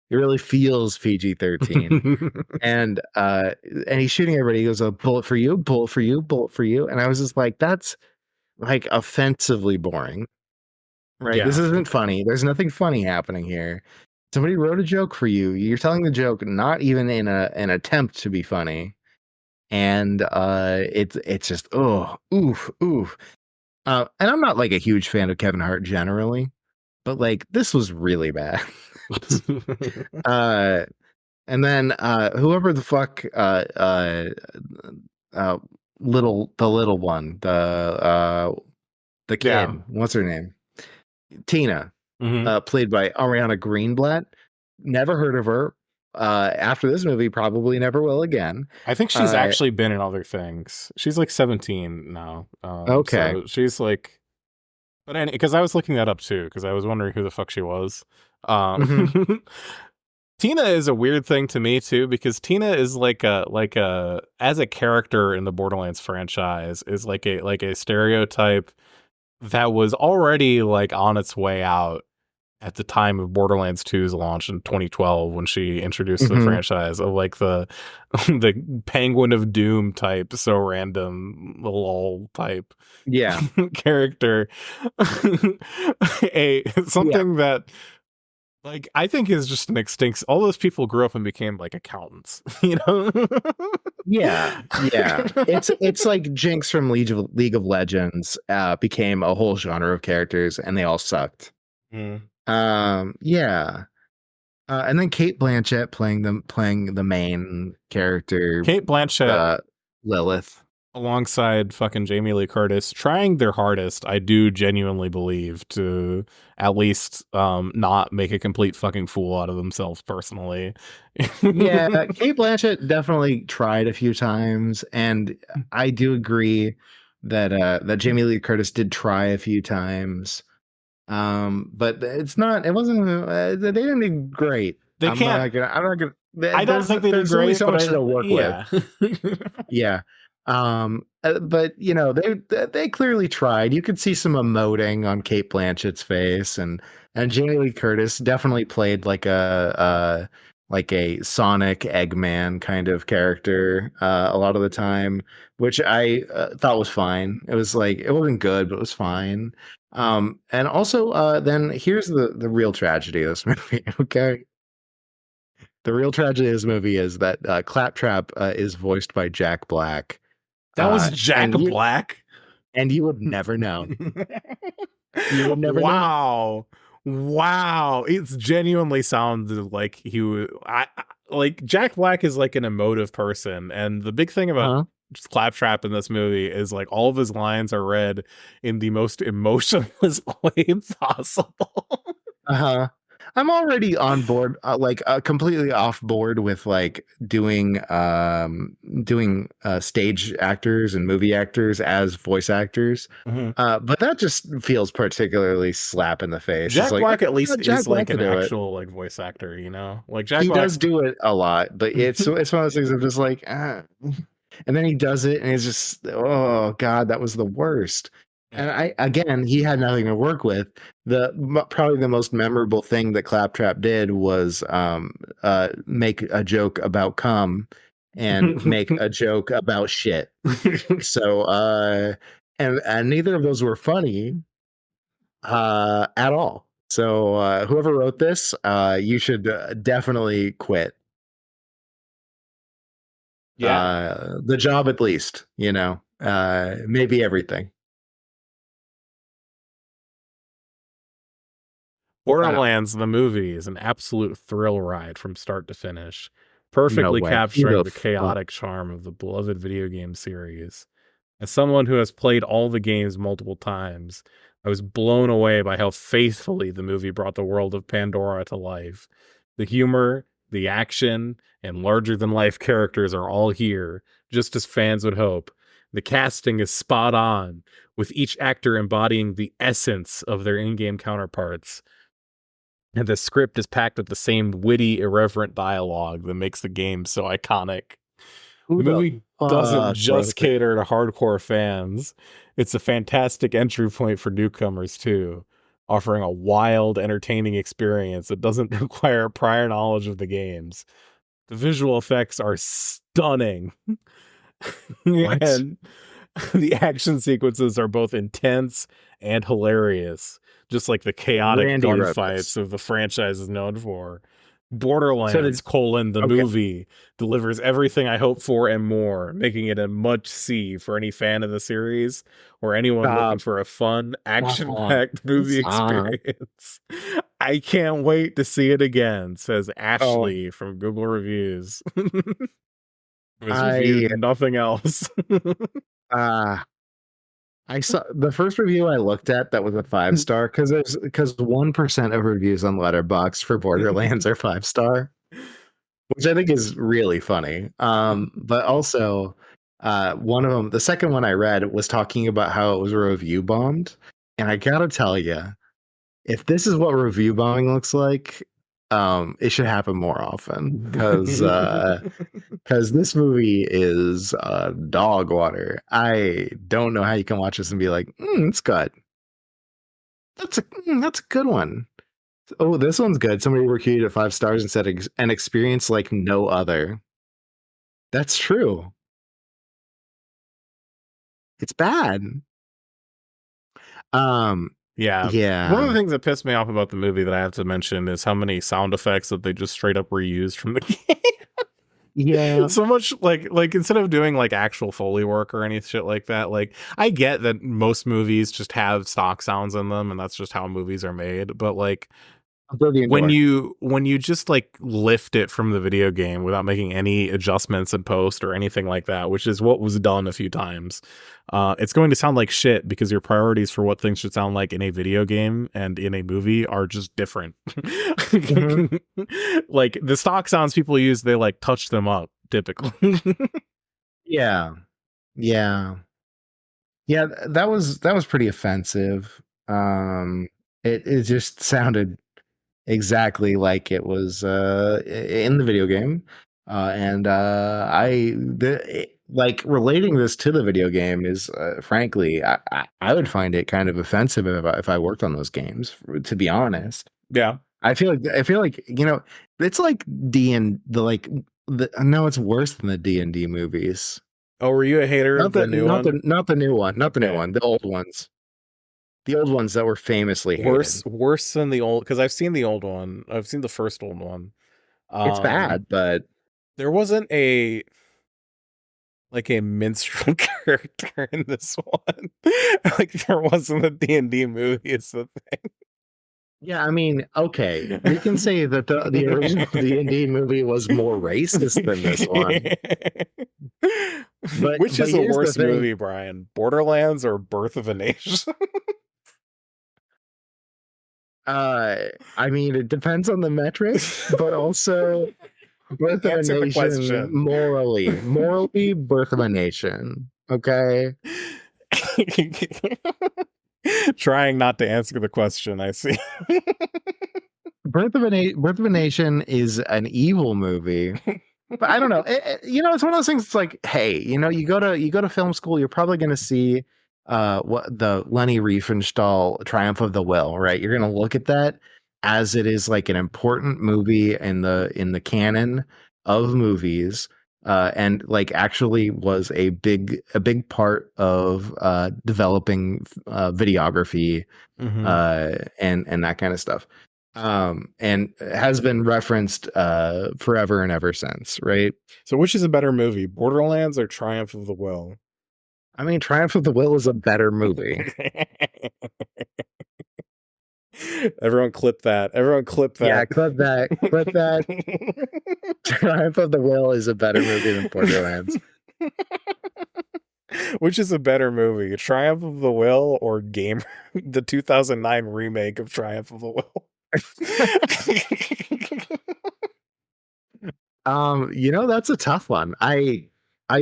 it really feels PG-13. and he's shooting everybody. He goes, a bullet for you, bullet for you, bullet for you. And I was just like, that's like offensively boring. Right? Yeah. This isn't funny. There's nothing funny happening here. Somebody wrote a joke for you. You're telling the joke not even in an attempt to be funny. And it's just oof. And I'm not like a huge fan of Kevin Hart generally, but like this was really bad. And then whoever the fuck the little one, the kid, Yeah. what's her name? Tina, Mhm. played by Ariana Greenblatt. Never heard of her. After this movie, probably never will again. I think she's actually been in other things. She's like 17 now. Okay. So she's like, but because I was looking that up too, because I was wondering who the fuck she was. Tina is a weird thing to me too, because Tina is like a as a character in the Borderlands franchise is like a stereotype that was already like on its way out at the time of Borderlands 2's launch in 2012, when she introduced the franchise, of like the Penguin of Doom type, so random, lol type character. Something that like I think is just an extinct. All those people grew up and became like accountants, you know? Yeah. It's like Jinx from League of Legends became a whole genre of characters, and they all sucked. Yeah. And then Cate Blanchett playing the main character. Cate Blanchett, Lilith, alongside fucking Jamie Lee Curtis, trying their hardest, I do genuinely believe, to at least not make a complete fucking fool out of themselves personally. Yeah, Cate Blanchett definitely tried a few times, and I do agree that Jamie Lee Curtis did try a few times. But it wasn't they didn't do great. They I'm can't. not gonna I don't think they did great. So much to work with. Yeah. But you know, they clearly tried. You could see some emoting on Cate Blanchett's face, and Jamie Lee Curtis definitely played like a Sonic Eggman kind of character a lot of the time, which I thought was fine. It was like, it wasn't good, but it was fine. And also, then here's the real tragedy of this movie. Okay. The real tragedy of this movie is that Claptrap is voiced by Jack Black. That was Jack Black? And you would never know. You would never know. Wow. It's genuinely sounded like he was... like, Jack Black is like an emotive person. And the big thing about Claptrap in this movie is like all of his lines are read in the most emotionless way possible. I'm already on board, completely off board with like doing stage actors and movie actors as voice actors. But that just feels particularly slap in the face. Jack Black like, at least is like an actual like voice actor, you know? Like Jack Black does do it a lot, but it's one of those things I'm just like, and then he does it and it's just, oh God, that was the worst. And he had nothing to work with. Probably the most memorable thing that Claptrap did was make a joke about cum and make a joke about shit. So and neither of those were funny. at all. So whoever wrote this, you should definitely quit. Yeah. The job at least, maybe everything. Borderlands, the movie, is an absolute thrill ride from start to finish, No perfectly way. capturing Who the the fuck? chaotic charm of the beloved video game series. As someone who has played all the games multiple times, I was blown away by how faithfully the movie brought the world of Pandora to life. The humor, the action, and larger-than-life characters are all here, just as fans would hope. The casting is spot on, with each actor embodying the essence of their in-game counterparts. And the script is packed with the same witty, irreverent dialogue that makes the game so iconic. The movie doesn't just cater to hardcore fans. It's a fantastic entry point for newcomers, too, offering a wild, entertaining experience that doesn't require prior knowledge of the games. The visual effects are stunning. And the action sequences are both intense and hilarious, just like the chaotic gunfights of the franchise is known for. Borderlands, the movie, delivers everything I hope for and more, making it a must-see for any fan of the series or anyone looking for a fun, action-packed movie experience. I can't wait to see it again, says Ashley from Google Reviews. It was reviewed, nothing else. I saw the first review I looked at that was a 5-star because 1% of reviews on Letterboxd for Borderlands are 5-star, which I think is really funny. But also, one of them, the second one I read, was talking about how it was review bombed, and I gotta tell you, if this is what review bombing looks like, it should happen more often because this movie is dog water. I don't know how you can watch this and be like, it's good. That's a good one. Oh, this one's good. Somebody reviewed it 5 stars and said an experience like no other. That's true. It's bad. Yeah. One of the things that pissed me off about the movie that I have to mention is how many sound effects that they just straight up reused from the game. Yeah. So much like instead of doing like actual Foley work or any shit like that, like I get that most movies just have stock sounds in them and that's just how movies are made, but like when you just like lift it from the video game without making any adjustments in post or anything like that, which is what was done a few times, it's going to sound like shit because your priorities for what things should sound like in a video game and in a movie are just different. Like the stock sounds people use, they like touch them up typically. Yeah, that was pretty offensive. It just sounded exactly like it was in the video game, and relating this to the video game is frankly I would find it kind of offensive if I worked on those games, to be honest. Yeah, I feel like it's like no, it's worse than the D&D movies. Oh, were you a hater of the new one? Not the new one, the old ones. The old ones that were famously hated. Worse than the old, because I've seen the old one. I've seen the first old one. It's bad, but there wasn't a minstrel character in this one. Like there wasn't a D&D movie. It's the thing. Yeah, I mean, okay, we can say that the original D&D movie was more racist than this one. But which is the worst movie, Brian? Borderlands or Birth of a Nation? I mean, it depends on the metric, but also Birth of a Nation morally, Birth of a Nation. Okay. Trying not to answer the question, I see. Birth of a Nation is an evil movie. But I don't know. It's one of those things. It's like, hey, you go to film school, you're probably going to see what the Leni Riefenstahl Triumph of the Will, right? You're going to look at that as it is like an important movie in the canon of movies and like actually was a big part of developing videography Mhm. and that kind of stuff. And has been referenced forever and ever since, right? So which is a better movie, Borderlands or Triumph of the Will? I mean, Triumph of the Will is a better movie. Everyone clip that. Everyone clip that. Yeah, clip that. Clip that. Triumph of the Will is a better movie than Borderlands. Which is a better movie, Triumph of the Will or Gamer, the 2009 remake of Triumph of the Will? That's a tough one. I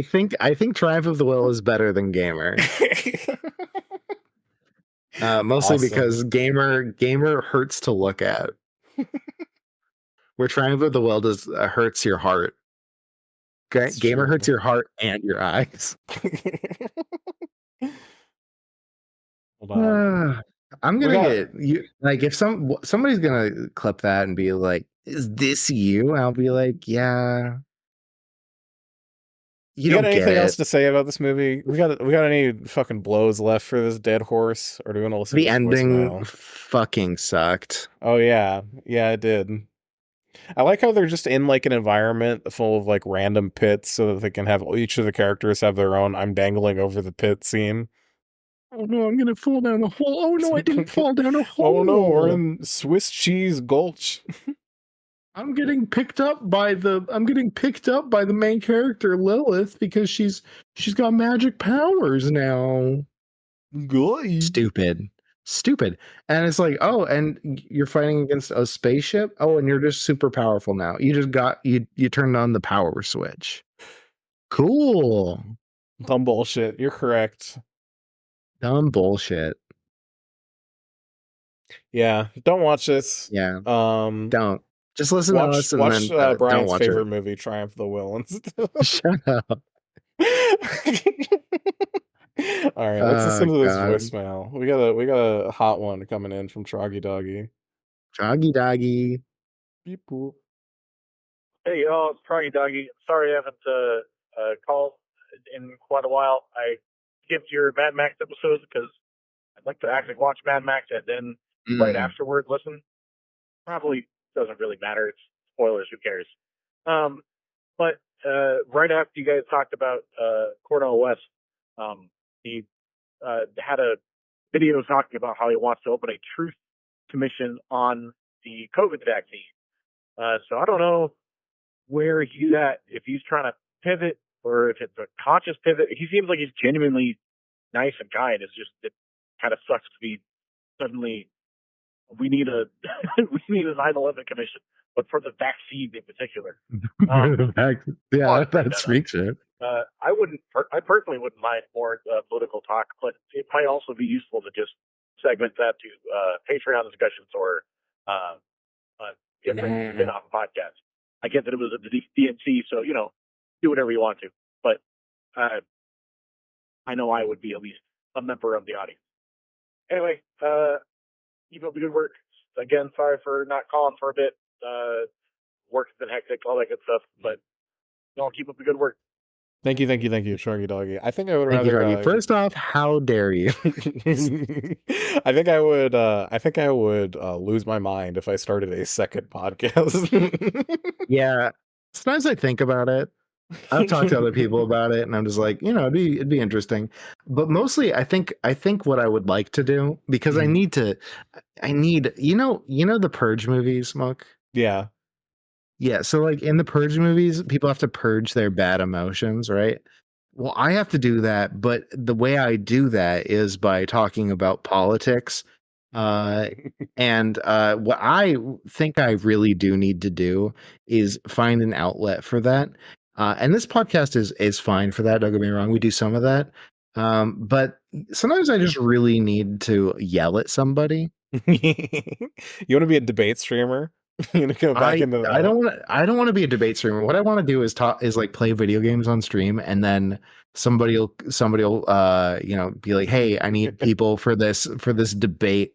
think Triumph of the Will is better than Gamer. Mostly Awesome. because Gamer hurts to look at. Where Triumph of the Will does hurts your heart. Okay? Gamer hurts your heart and your eyes. Hold on. I'm gonna get you like if somebody's gonna clip that and be like, "Is this you?" I'll be like, "Yeah." You got don't anything get else it. to say about this movie? We got any fucking blows left for this dead horse, or do we want to listen The to this ending voicemail? fucking sucked. Oh yeah, it did. I like how they're just in like an environment full of like random pits, so that they can have each of the characters have their own "I'm dangling over the pit" scene. Oh no, I'm gonna fall down a hole. Oh no, I didn't fall down a hole. Oh no, we're in Swiss cheese gulch. I'm getting picked up by the main character Lilith because she's got magic powers now. Good. Stupid. And it's like, oh, and you're fighting against a spaceship? Oh, and you're just super powerful now. You just got you turned on the power switch. Cool. Dumb bullshit. You're correct. Dumb bullshit. Yeah, don't watch this. Yeah. Don't. Just listen to us and watch then Brian's don't watch favorite it. movie, Triumph of the Will. Shut up. All right, let's listen to this God. voicemail. We got a hot one coming in from Troggy Doggy. Troggy Doggy. Beep boop. Hey y'all, it's Troggy Doggy. Sorry I haven't called in quite a while. I skipped your Mad Max episodes because I'd like to actually watch Mad Max and then right afterward listen. Probably doesn't really matter. It's spoilers. Who cares? But right after you guys talked about Cornel West, he had a video talking about how he wants to open a truth commission on the COVID vaccine. So I don't know where he's at, if he's trying to pivot or if it's a conscious pivot. He seems like he's genuinely nice and kind. It's just, it kind of sucks to be suddenly, we need a 9/11 commission, but for the vaccine in particular. Yeah, that's freak shit. I personally wouldn't mind more political talk, but it might also be useful to just segment that to Patreon discussions or different spin-off podcasts. I get that it was a DNC, so do whatever you want to, but I know I would be at least a member of the audience. Anyway, keep up the good work. Again, sorry for not calling for a bit. Work's been hectic, all that good stuff, but y'all keep up the good work. Thank you, Troggy Doggy. I think I would rather. First off, how dare you? I think I would lose my mind if I started a second podcast. Yeah, sometimes I think about it. I've talked to other people about it, and I'm just like, it'd be interesting. But mostly, I think what I would like to do, because I need the Purge movies, Muck. Yeah. Yeah, so like in the Purge movies, people have to purge their bad emotions, right? Well, I have to do that, but the way I do that is by talking about politics. And what I think I really do need to do is find an outlet for that. And this podcast is fine for that. Don't get me wrong. We do some of that. But sometimes I just really need to yell at somebody. You want to be a debate streamer? You want to go back into that? I don't want to be a debate streamer. What I want to do is like play video games on stream, and then somebody will be like, hey, I need people for this debate.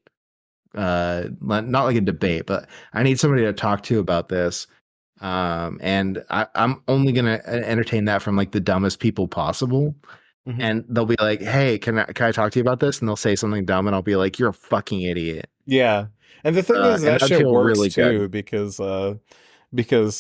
Not like a debate, but I need somebody to talk to about this. And I'm only gonna entertain that from like the dumbest people possible. Mhm. And they'll be like, "Hey, can I talk to you about this?" And they'll say something dumb, and I'll be like, "You're a fucking idiot." Yeah. And the thing is And that I'd shit feel works really too good. because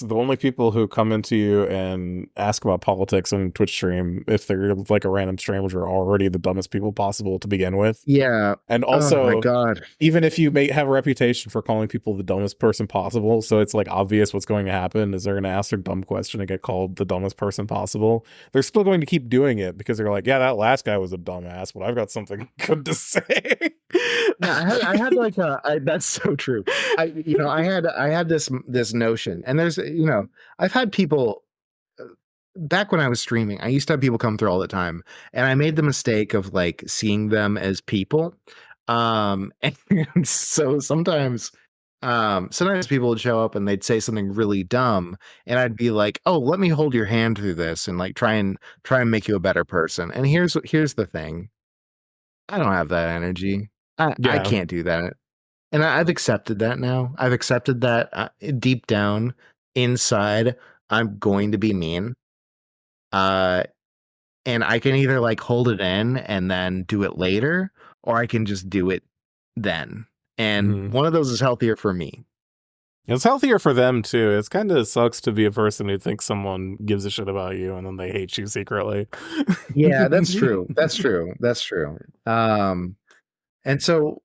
the only people who come into you and ask about politics on Twitch stream, if they're like a random stranger, are already the dumbest people possible to begin with. Yeah. And Oh my also, god. even if you may have a reputation for calling people the dumbest person possible, so it's like obvious what's going to happen is they're going to ask their dumb question and get called the dumbest person possible. They're still going to keep doing it because they're like, yeah, that last guy was a dumbass, but I've got something good to say. Yeah, I had like that's so true. I had this notion, and there's I've had people back when I was streaming. I used to have people come through all the time, and I made the mistake of like seeing them as people. And so sometimes people would show up and they'd say something really dumb, and I'd be like, "Oh, let me hold your hand through this and like try and make you a better person." And here's the thing. I don't have that energy. I Yeah. can't do that. And I've accepted that now. I've accepted that deep down inside, I'm going to be mean. And I can either like hold it in and then do it later, or I can just do it then. And one of those is healthier for me. It's healthier for them too. It's kind of sucks to be a person who thinks someone gives a shit about you and then they hate you secretly. Yeah, that's true. That's true. That's true. And so,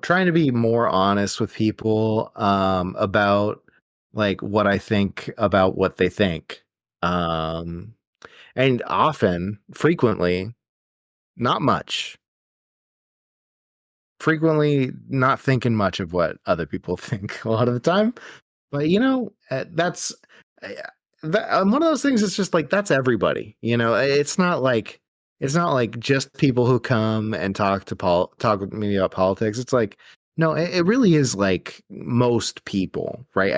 trying to be more honest with people about like what I think about what they think. And frequently, not much. Frequently not thinking much of what other people think a lot of the time. But that's one of those things. It's just like that's everybody. It's not like just people who come and talk with me about politics. It's like no, it really is like most people, right?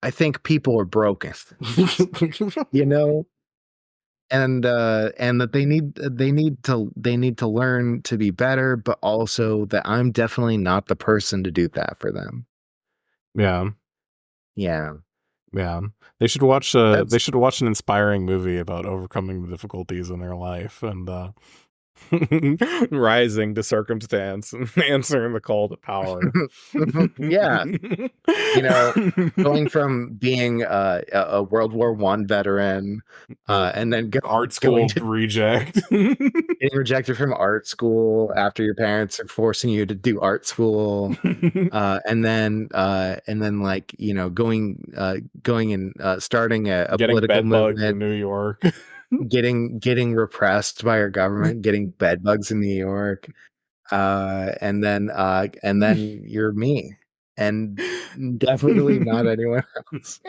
I think people are broken, and that they need to learn to be better, but also that I'm definitely not the person to do that for them. Yeah. Yeah. Yeah. They should watch an inspiring movie about overcoming the difficulties in their life and rising to circumstance and answering the call to power. Yeah. Going from being a World War I veteran and then art school reject. Getting rejected from art school after your parents are forcing you to do art school, and then like going and starting a political movement in New York, getting repressed by our government, getting bed bugs in New York, and then you're me, and definitely not anyone else.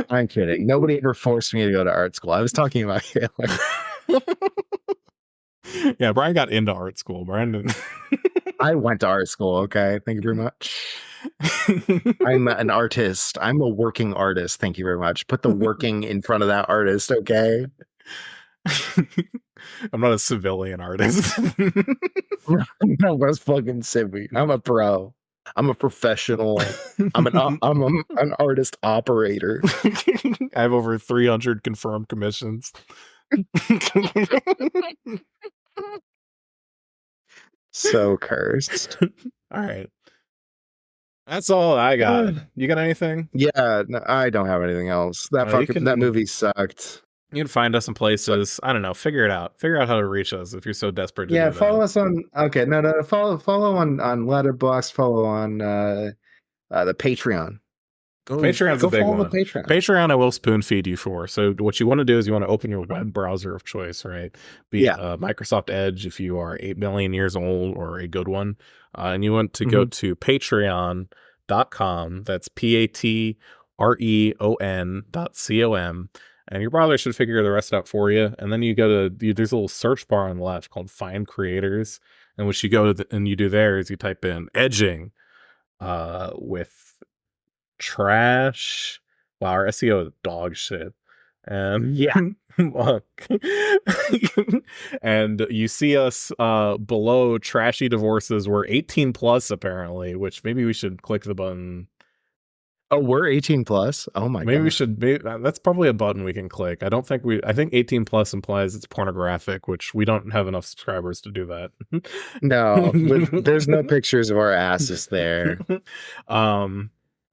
I'm kidding. Nobody ever forced me to go to art school. I was talking about Hitler. Yeah, Brian got into art school. Brandon. I went to art school. Okay, thank you very much. I'm an artist. I'm a working artist. Thank you very much. Put the working in front of that artist. Okay. I'm not a civilian artist. No, that's fucking silly. I'm a pro. I'm a professional. I'm an artist operator. I have over 300 confirmed commissions. So cursed. All right. That's all I got. You got anything? Yeah, no, I don't have anything else. That movie sucked. You can find us in places. I don't know. Figure it out. Figure out how to reach us if you're so desperate. Yeah, follow us on. Okay, no. Follow on Letterboxd. Follow on the Patreon. Patreon's a big one. Patreon I will spoon feed you for. So what you want to do is you want to open your web browser of choice, right? Be Microsoft Edge if you are 8 million years old or a good one. And you want to go to patreon.com. That's patreon.com. And your browser should figure the rest out for you. And then you go to, there's a little search bar on the left called Find Creators. And what you go to and you do there is you type in edging with trash. Wow, our SEO is dog shit. Yeah. Monk. And you see us below trashy divorces. We're 18 plus apparently, which maybe we should click the button. Oh, we're 18 plus. Oh my god. Maybe we should be, that's probably a button we can click. I think 18 plus implies it's pornographic, which we don't have enough subscribers to do that. No, there's no pictures of our asses there.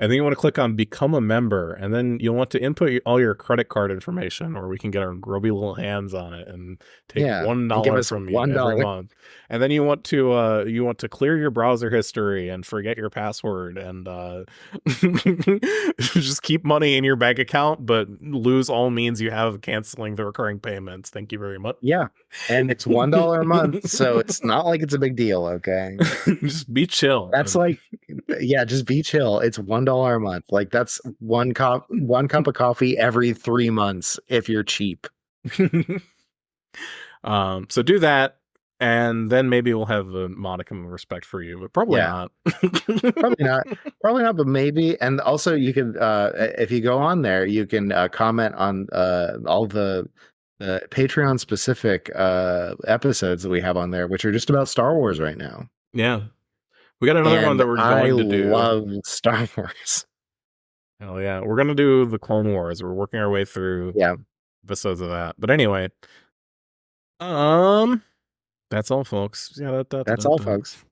And then you want to click on become a member, and then you'll want to input all your credit card information, or we can get our grubby little hands on it and take $1 from you every month. And then you want to clear your browser history and forget your password and just keep money in your bank account, but lose all means you have canceling the recurring payments. Thank you very much. Yeah, and it's $1 a month, so it's not like it's a big deal. Okay, just be chill. That's like, yeah, just be chill. It's $1 a month. Like that's one cup of coffee every 3 months if you're cheap. So do that, and then maybe we'll have a modicum of respect for you, but probably not. probably not, but maybe. And also, you can, if you go on there, you can comment on all the Patreon specific episodes that we have on there, which are just about Star Wars right now. Yeah. We got another one that we're going to do. I love Star Wars. Hell yeah. We're going to do the Clone Wars. We're working our way through episodes of that. But anyway, that's all, folks. That's all, folks.